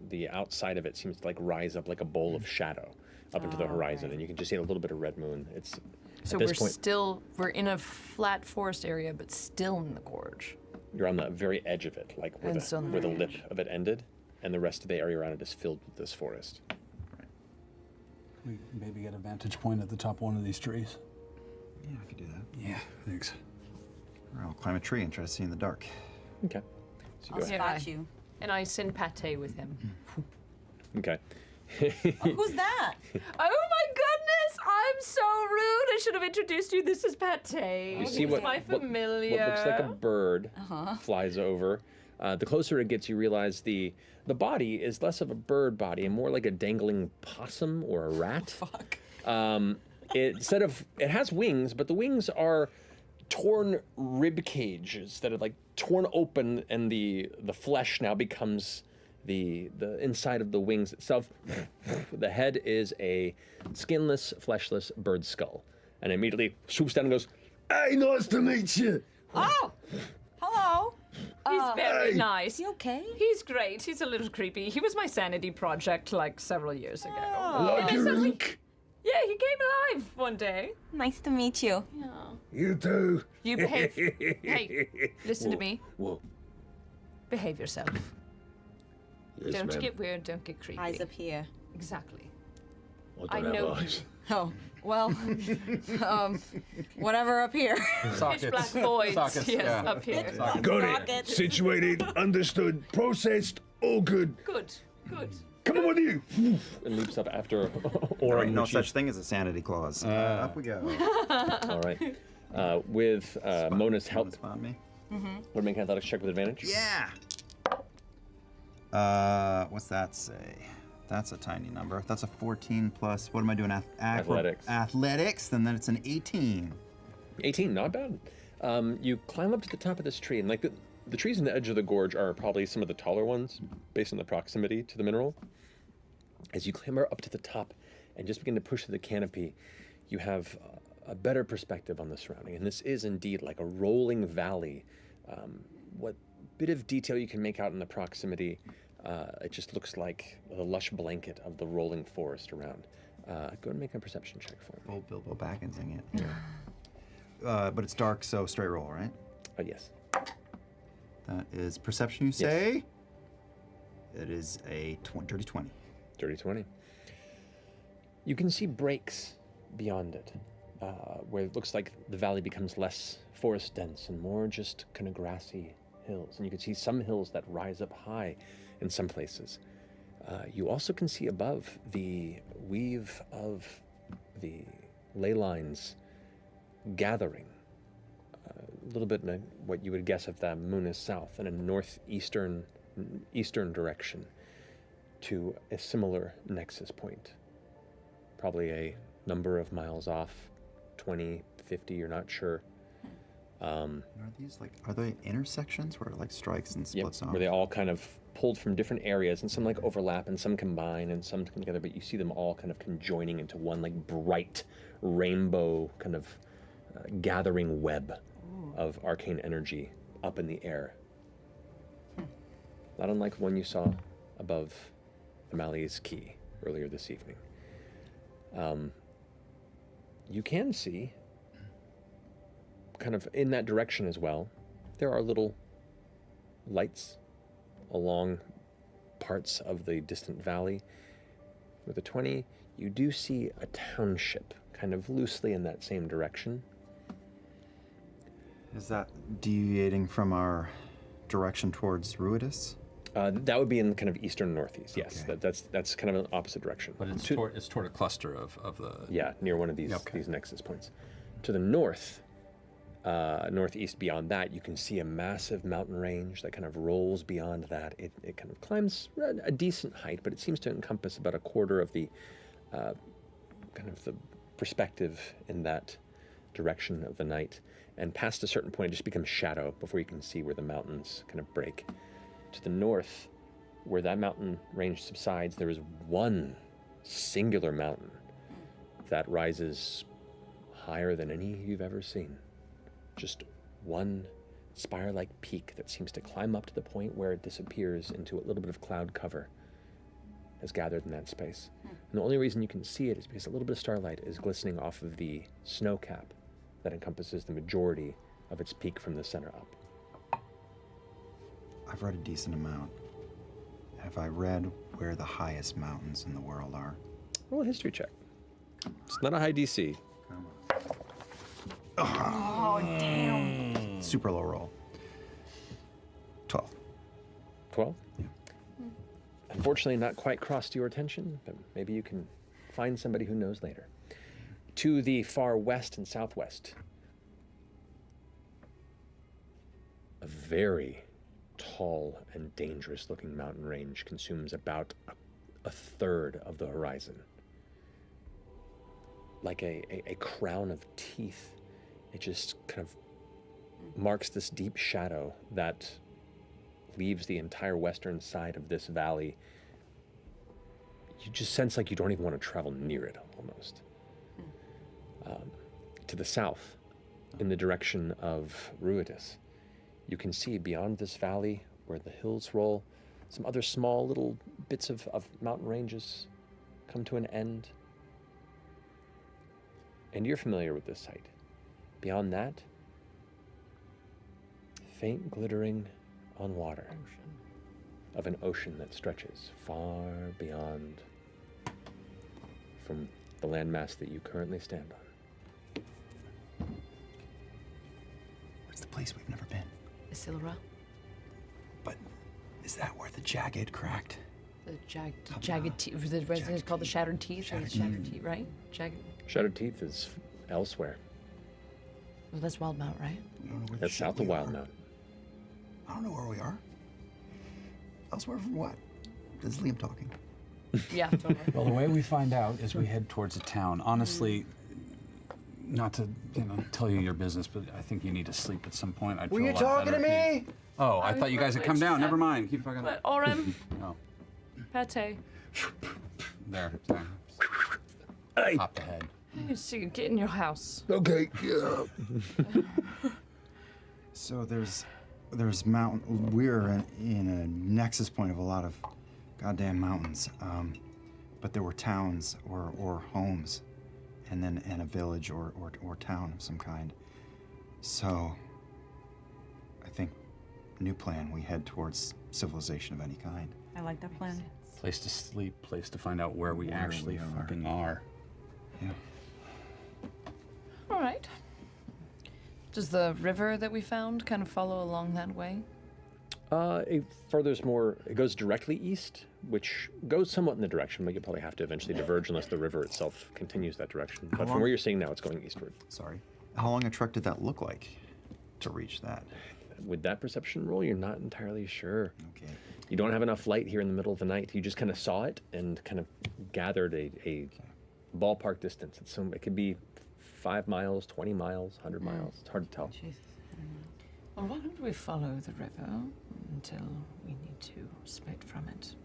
the outside of it seems to like rise up like a bowl of shadow up into the horizon, right. and you can just see a little bit of red moon. It's So at this point we're in a flat forest area, but still in the gorge. you're on the very edge of it, like where And the, so on the where the very lip edge. of it ended, and the rest of the area around it is filled with this forest. We maybe get a vantage point at the top of one of these trees. Yeah, I could do that. Yeah, thanks. Or I'll climb a tree and try to see in the dark. Okay. So I'll you go ahead. spot you. And I send pate with him. Okay. Oh, who's that? Oh my goodness! I'm so rude. I should have introduced you. This is Pate. You see He's my familiar. what looks like a bird flies over. The closer it gets, you realize the body is less of a bird body and more like a dangling possum or a rat. Fuck. It has wings, but the wings are torn rib cages that are like torn open, and the flesh now becomes the inside of the wings itself. The head is a skinless, fleshless bird skull, and immediately swoops down and goes, Hey, nice to meet you. Oh, hello. He's very Hey. nice. Is he okay? He's great. He's a little creepy. He was my sanity project like several years ago. Like your suddenly- ink. Yeah, he came alive one day. Nice to meet you. You too. You behave. Hey, listen to me. "Whoa, Behave yourself. yes, Don't ma'am. get weird. Don't get creepy. Eyes up here. Exactly. I I don't have know eyes." Oh, well, whatever up here. Pitch black voids. Sockets, yes, yeah. up here. Got Socket. it. Situated, understood, processed, all good. Good. Good. Come on with you. And leaps up after There Orin. ain't no which such thing as a sanity clause. Up we go. All right. With Mona's help, Spot me. would make an athletics check with advantage. Yeah. What's that say? That's a tiny number. That's a 14 plus. What am I doing? Athletics. Athletics. Then it's an 18. 18, not bad. You climb up to the top of this tree, and like the trees on the edge of the gorge are probably some of the taller ones, based on the proximity to the mineral. As you clamber up to the top and just begin to push through the canopy, you have a better perspective on the surrounding. And this is indeed like a rolling valley. What bit of detail you can make out in the proximity, it just looks like the lush blanket of the rolling forest around. Go ahead and make a perception check for me. Old Bilbo Bagginsing it. But it's dark, so straight roll, right? Yes. That is perception, you say? It is a dirty 20. Dirty 20. You can see breaks beyond it, where it looks like the valley becomes less forest dense and more just kind of grassy hills. And you can see some hills that rise up high in some places. You also can see above the weave of the ley lines gathering a little bit in what you would guess if the moon is south, in a northeastern direction to a similar nexus point. Probably a number of miles off, 20, 50, you're not sure. Are they intersections where it like strikes and Yep, splits off? where they all kind of pulled from different areas, and some like overlap and some combine and some come together, but you see them all kind of conjoining into one like bright rainbow kind of gathering web of arcane energy up in the air. Not unlike one you saw above the Malleus Key earlier this evening. you can see, kind of in that direction as well, there are little lights along parts of the distant valley. With a 20, you do see a township kind of loosely in that same direction. Is that deviating from our direction towards Ruidus? That would be in kind of eastern northeast, yes. Okay. that's kind of an opposite direction. But it's toward a cluster of the. Yeah, near one of these nexus points. To the north, northeast beyond that, you can see a massive mountain range that kind of rolls beyond that. It kind of climbs a decent height, but it seems to encompass about a quarter of the kind of the perspective in that direction of the night. And past a certain point, it just becomes shadow before you can see where the mountains kind of break. To the north, where that mountain range subsides, there is one singular mountain that rises higher than any you've ever seen. Just one spire-like peak that seems to climb up to the point where it disappears into a little bit of cloud cover has gathered in that space. And the only reason you can see it is because a little bit of starlight is glistening off of the snow cap that encompasses the majority of its peak from the center up. I've read a decent amount. Have I read where the highest mountains in the world are? Roll a history check. It's not a high DC. Oh, damn. Super low roll. 12. 12? Yeah. Unfortunately, not quite crossed your attention, but maybe you can find somebody who knows later. To the far west and southwest, a very tall and dangerous looking mountain range consumes about a third of the horizon. Like a crown of teeth, it just kind of marks this deep shadow that leaves the entire western side of this valley. You just sense like you don't even want to travel near it, almost. To the south, in the direction of Ruidus, you can see beyond this valley where the hills roll, some other small little bits of mountain ranges come to an end. And you're familiar with this site. Beyond that, faint glittering on water of an ocean that stretches far beyond from the landmass that you currently stand on. What's the place we've never been? Isilra, But is that where the jagged cracked? the jagged teeth. The resident is called the Shattered Teeth. Or the Shattered Teeth, right? Jagged. Shattered Teeth is elsewhere. Well, that's Wildmount, right? We don't know where the That's shit south we of Wild are. Mountain. I don't know where we are. Elsewhere from what? This is Liam talking. Yeah, totally. Well, the way we find out is we head towards a town. Honestly, not to tell you your business, but I think you need to sleep at some point. I'd Were feel you a lot talking to better if you- me? Oh, I thought you guys had come down. Never mind. Keep fucking. But Oren, Oh, Pate, there. Hey. Pop the head. you see, get in your house. Okay, yeah. So there's mountain. We're in a nexus point of a lot of goddamn mountains. But there were towns or homes, and a village or town of some kind. So I think new plan. We head towards civilization of any kind. I like that plan. Place to sleep. Place to find out where we Where actually we are. fucking are. Yeah. All right. Does the river that we found kind of follow along that way? It furthers more, it goes directly east, which goes somewhat in the direction, but you probably have to eventually diverge unless the river itself continues that direction. But from long- where you're seeing now, it's going eastward. Sorry. How long a trek did that look like to reach that? With that perception roll, you're not entirely sure. Okay. You don't have enough light here in the middle of the night. You just kind of saw it and kind of gathered a ballpark distance. It could be 5 miles, 20 miles, 100 miles. It's hard to tell. Well, why don't we follow the river until we need to split from it?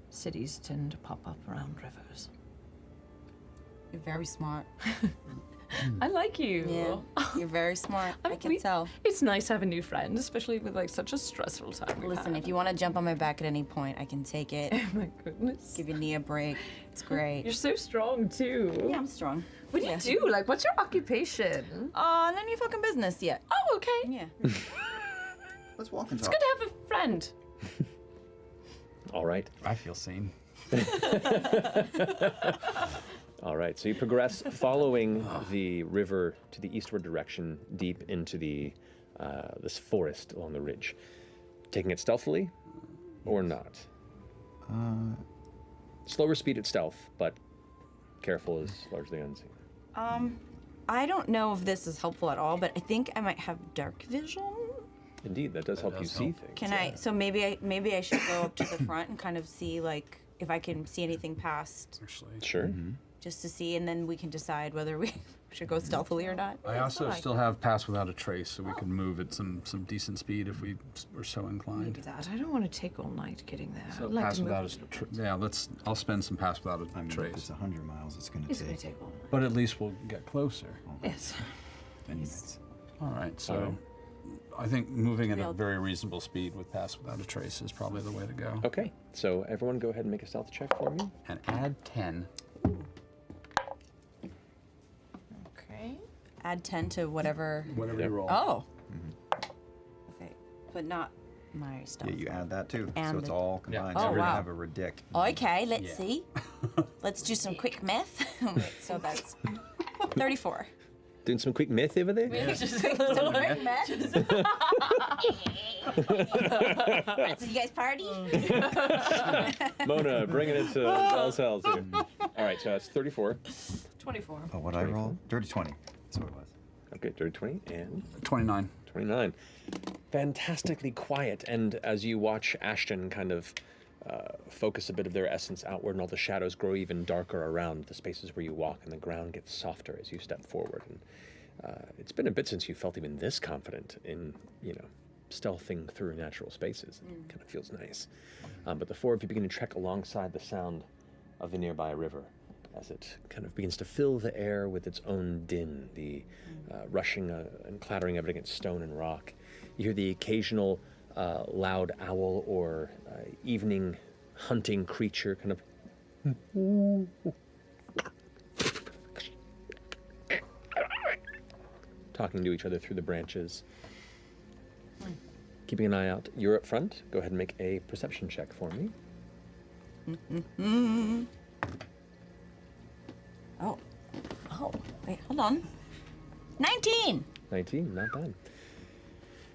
Cities tend to pop up around rivers. You're very smart. I like you. Yeah, you're very smart. I can tell. It's nice having new friends, especially with like such a stressful time. we've Listen, had. if you want to jump on my back at any point, I can take it. Oh my goodness. Give your knee a break. It's great. You're so strong too. Yeah, I'm strong. What do you do? Like, what's your occupation? None of your fucking business yet. Oh, okay. Yeah. Let's walk and It's talk. good to have a friend. All right. I feel seen. All right, so you progress following the river to the eastward direction, deep into the this forest along the ridge. Taking it stealthily, or not? Slower speed at stealth, but careful is largely unseen. I don't know if this is helpful at all, but I think I might have dark vision. Indeed, that does help you see things. Can I? So maybe I should go up to the front and kind of see like if I can see anything past, Actually, Sure. just to see, and then we can decide whether we should go stealthily or not. I also still have pass without a trace, so we could move at some decent speed if we were so inclined. That I don't want to take all night getting there. So I'd like pass to move without a a little bit. yeah. I'll spend some pass without a I mean, if trace. it's 100 miles, it's gonna It's going take to take all night. But at least we'll get closer. Yes. 10 minutes. All right, so Alright. I think moving at a Real- very reasonable speed with pass without a trace is probably the way to go. Okay, so everyone go ahead and make a stealth check for me. And add 10. Okay. Add 10 to whatever. Whatever Yep. you roll. Oh. Okay, but not my stuff. Yeah, you add that too. And so it's the- all combined. Oh, so we're wow. gonna have a ridic. Okay, let's Yeah. see. Let's do some quick math. So that's 34. Doing some quick myth over there? Some quick math. So you guys party? Mona, bringing it to Bell's Hells here. All right, so that's 34. 24. Oh, what I roll? Dirty 20. That's what it was. Okay, dirty 20 and 29. 29. Fantastically quiet, and as you watch Ashton kind of focus a bit of their essence outward, and all the shadows grow even darker around the spaces where you walk, and the ground gets softer as you step forward. And it's been a bit since you felt even this confident in, stealthing through natural spaces. It kind of feels nice. But the four of you begin to trek alongside the sound of the nearby river as it kind of begins to fill the air with its own din, the rushing and clattering of it against stone and rock. You hear the occasional loud owl or evening hunting creature kind of talking to each other through the branches. Keeping an eye out. You're up front. Go ahead and make a perception check for me. Oh, wait, hold on. 19! 19, not bad.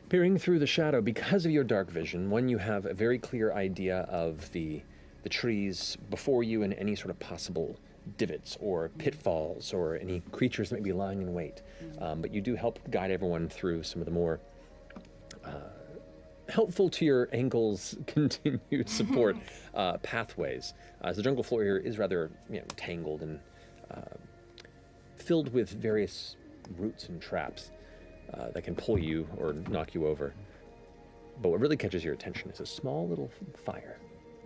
Peering through the shadow, because of your dark vision, one, you have a very clear idea of the trees before you and any sort of possible divots or pitfalls or any creatures that may be lying in wait. But you do help guide everyone through some of the more helpful to your ankles' continued support pathways. As the jungle floor here is rather tangled and filled with various roots and traps that can pull you or knock you over. But what really catches your attention is a small little fire,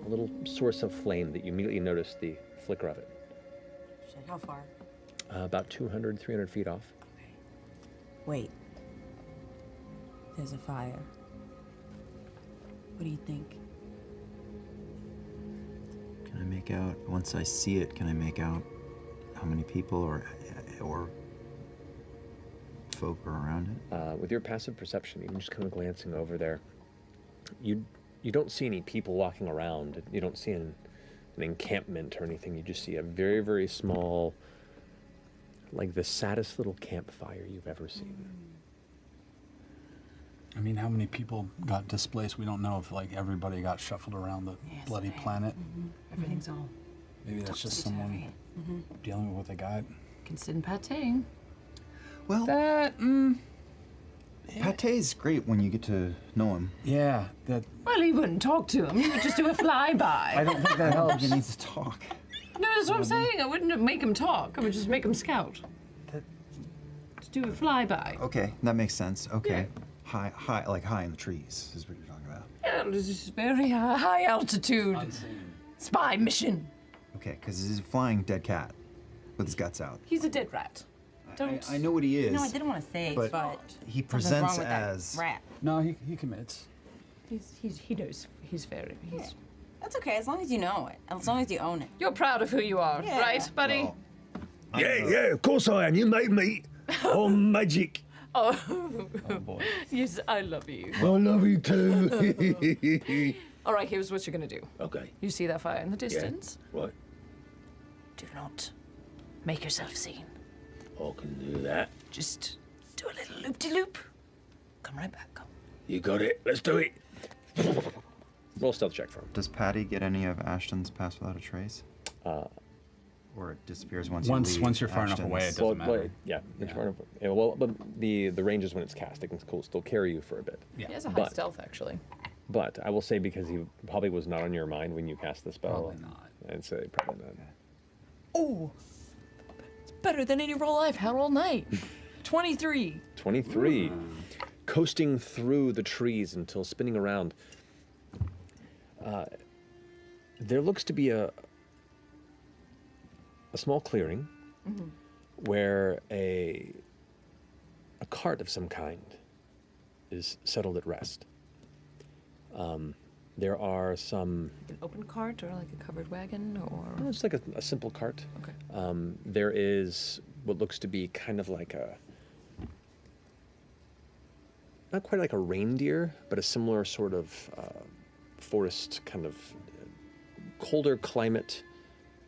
a little source of flame that you immediately notice the flicker of it. Shit, how far? About 200, 300 feet off. Wait. There's a fire. What do you think? Can I make out, once I see it, can I make out how many people or folk are around it? With your passive perception, even just kind of glancing over there, you don't see any people walking around. You don't see an encampment or anything. You just see a very, very small, like the saddest little campfire you've ever seen. I mean, how many people got displaced? We don't know if everybody got shuffled around the bloody planet. Everything's all Maybe that's just someone dealing with what they got. can sit in pate. Well, That, Pate's great when you get to know him. yeah, that. Well, he wouldn't talk to him. He would just do a flyby. I don't think that helps. He needs to talk. No, that's what I'm saying. I wouldn't make him talk. I would just make him scout. Just do a flyby. Okay, that makes sense. Okay. High, like high in the trees is what you're talking about. Yeah, this is very high altitude spy mission. Okay, because he's a flying dead cat with his guts out. He's a dead rat. Don't. I know what he is. No, I didn't want to say, but but he something's presents wrong with that as rat. No, he commits. He knows. He's very. He's. That's okay, as long as you know it. As long as you own it. You're proud of who you are, Yeah. right, buddy? well, Yeah, of course I am. You made me. I'm magic. Oh, Oh boy. yes, I love you. I love you too. All right, here's what you're gonna do. Okay, You see that fire in the distance? right. Do not make yourself seen. I can do that. Just do a little loop-de-loop. Come right back. Come. You got it. Let's do it. Roll a stealth check for him. Does Patty get any of Ashton's Pass Without a Trace? Or it disappears once Once you're far enough away, it doesn't matter. yeah, well, but the range is when it's cast. It can still carry you for a bit. Yeah. He has a high But- stealth, actually. But I will say, because he probably was not on your mind when you cast the spell. Probably not. I'd say probably not. Oh, it's better than any roll I've had all night. 23. 23. Coasting through the trees until spinning around. There looks to be a small clearing where a cart of some kind is settled at rest. There are some. An open cart or like a covered wagon or. It's like a simple cart. Okay. There is what looks to be kind of like a. Not quite like a reindeer, but a similar sort of forest kind of colder climate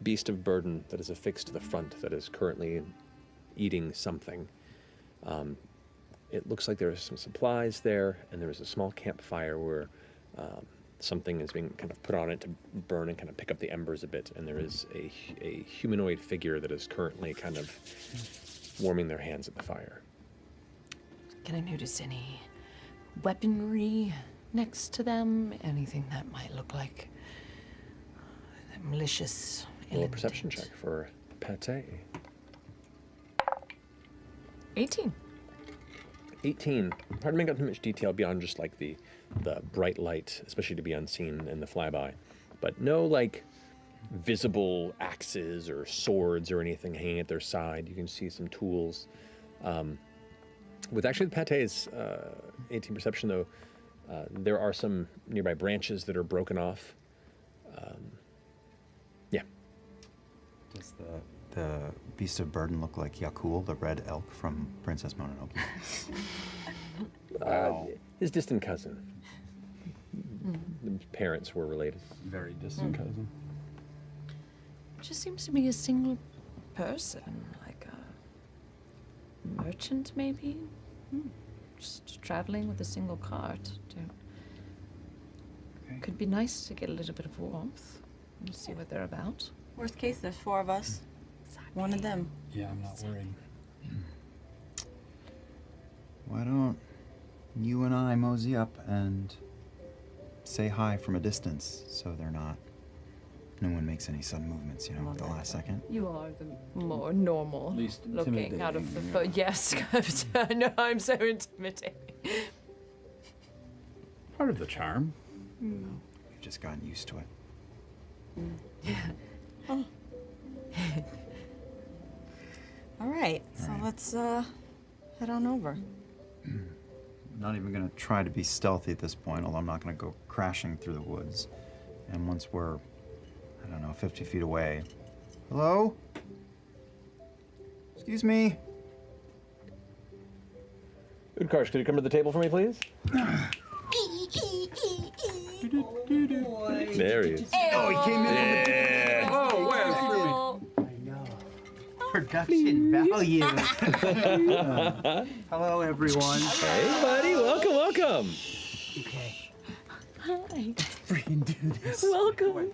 beast of burden that is affixed to the front that is currently eating something. It looks like there are some supplies there, and there is a small campfire where something is being kind of put on it to burn and kind of pick up the embers a bit, and there is a humanoid figure that is currently kind of warming their hands at the fire. Can I notice any weaponry next to them? Anything that might look like malicious? Roll a perception intent? check for Pate. 18. 18. Hard to make out too much detail beyond just like the bright light, especially to be unseen in the flyby. But no like visible axes or swords or anything hanging at their side. You can see some tools. With actually the Pate's 18 perception though, there are some nearby branches that are broken off. Yeah. Does the Beast of Burden look like Yakul, the red elk from Princess Mononoke? His distant cousin. The parents were related. Very distant cousin. Just seems to be a single person, like a merchant maybe? Just traveling with a single cart. Could be nice to get a little bit of warmth and see what they're about. Worst case, there's 4 of us. One of them. Yeah, I'm not worried. Why don't you and I mosey up and say hi from a distance so no one makes any sudden movements, at the last second? You are the more normal Least looking out of the intimidating, Yes, no, I'm so intimidating. Part of the charm. You've just gotten used to it. All right, so let's head on over. I'm not even going to try to be stealthy at this point, although I'm not going to go crashing through the woods. And once we're, 50 feet away. Hello? Excuse me? Udkarsh, could you come to the table for me, please? There he is. Oh, he came in Yeah. Oh, Oh, Production value. Hello, everyone. Hey, buddy. Welcome. Okay, Hi. freaking do this. Welcome.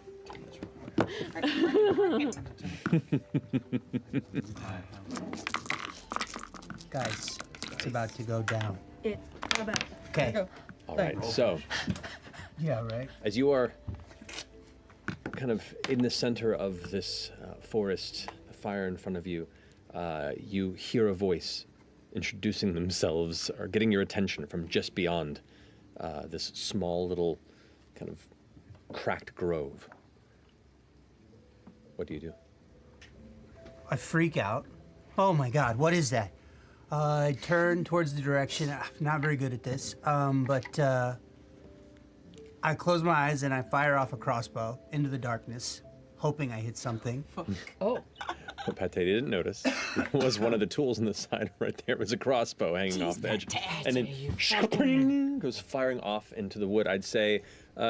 Guys, it's about to go down. it's about. Okay. All right. So, Yeah, right. as you are kind of in the center of this forest, the fire in front of you, you hear a voice introducing themselves or getting your attention from just beyond this small little kind of cracked grove. What do you do? I freak out Oh my God, what is that? I turn towards the direction. Not very good at this, but I close my eyes and I fire off a crossbow into the darkness, hoping I hit something. Oh. What Pate didn't notice was one of the tools on the side right there was a crossbow hanging off the edge. And then shpring, goes firing off into the wood. I'd say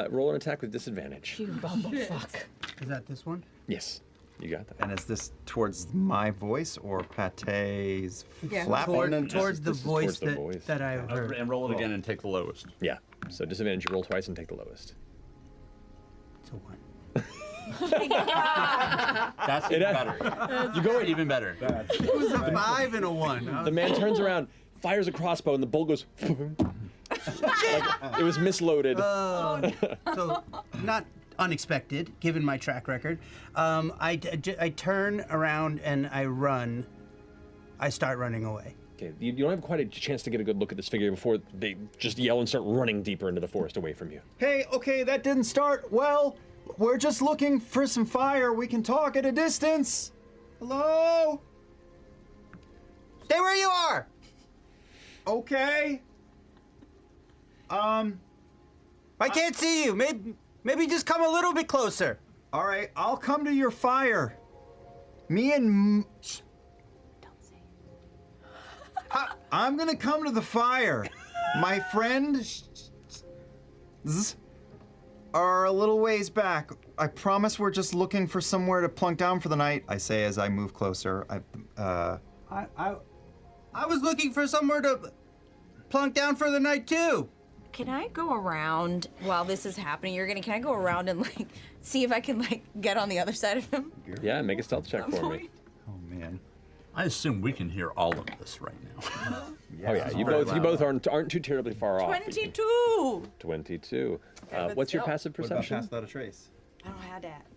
roll an attack with disadvantage. You bumblefuck. Is that this one? Yes, you got that. And is this towards my voice or Pate's flap? Towards the this is voice towards the that, voice. that I've heard. And roll it again and take the lowest. Yeah, so disadvantage, you roll twice and take the lowest. It's a 1. That's even better. You go even better. It was a 5 and a 1. The man turns around, fires a crossbow, and the bolt goes. Like it was misloaded. So, not unexpected, given my track record. I turn around and I run. I start running away. Okay, you don't have quite a chance to get a good look at this figure before they just yell and start running deeper into the forest away from you. Hey, okay, that didn't start well. We're just looking for some fire. We can talk at a distance. Hello? Stay where you are! Okay. I can't see you. Maybe just come a little bit closer. All right, I'll come to your fire. Me and... Don't say. I'm gonna come to the fire. My friends are a little ways back. I promise we're just looking for somewhere to plunk down for the night, I say as I move closer. I was looking for somewhere to plunk down for the night too. Can I go around while this is happening? Can I go around and like see if I can like get on the other side of him? Yeah, make a stealth check for me. Oh man. I assume we can hear all of this right now. Oh yeah, you both aren't too terribly far off. 22. 22. but What's your still. passive perception? Without a trace? I don't have that.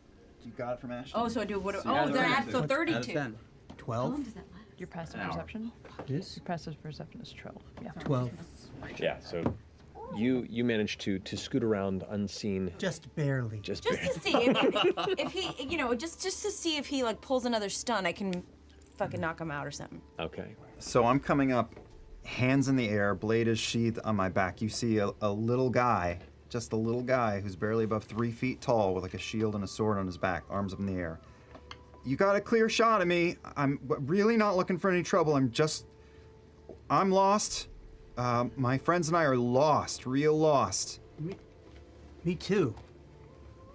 You got it from Ash? Oh, so I do what? add Oh, a that's three. so Out of 32. 10. 12. Your passive perception? This? Your passive perception is 12. Yeah. 12. Yeah, so you managed to scoot around unseen. Just barely. Just to see if he, just to see if he like pulls another stun, I can fucking knock him out or something. Okay. So I'm coming up, hands in the air, blade is sheathed on my back. You see a little guy, just a little guy who's barely above 3 feet tall with like a shield and a sword on his back, arms up in the air. You got a clear shot of me. I'm really not looking for any trouble. I'm lost. My friends and I are lost, real lost. Me too.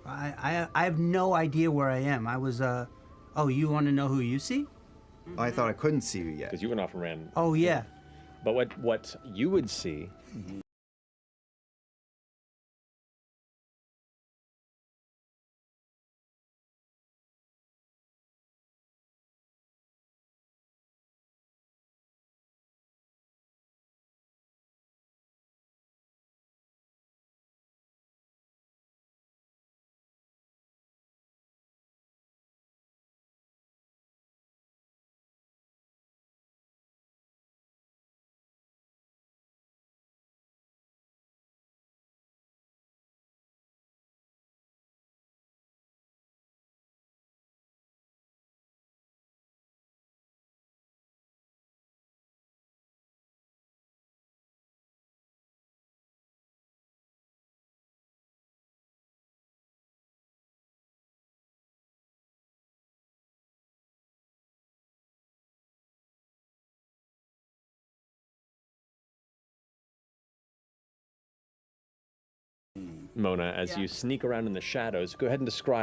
I have no idea where I am. I was, oh, you want to know who you see? I thought I couldn't see you yet. Because you went off and ran. Oh, yeah. But what you would see Mona, as you sneak around in the shadows, go ahead and describe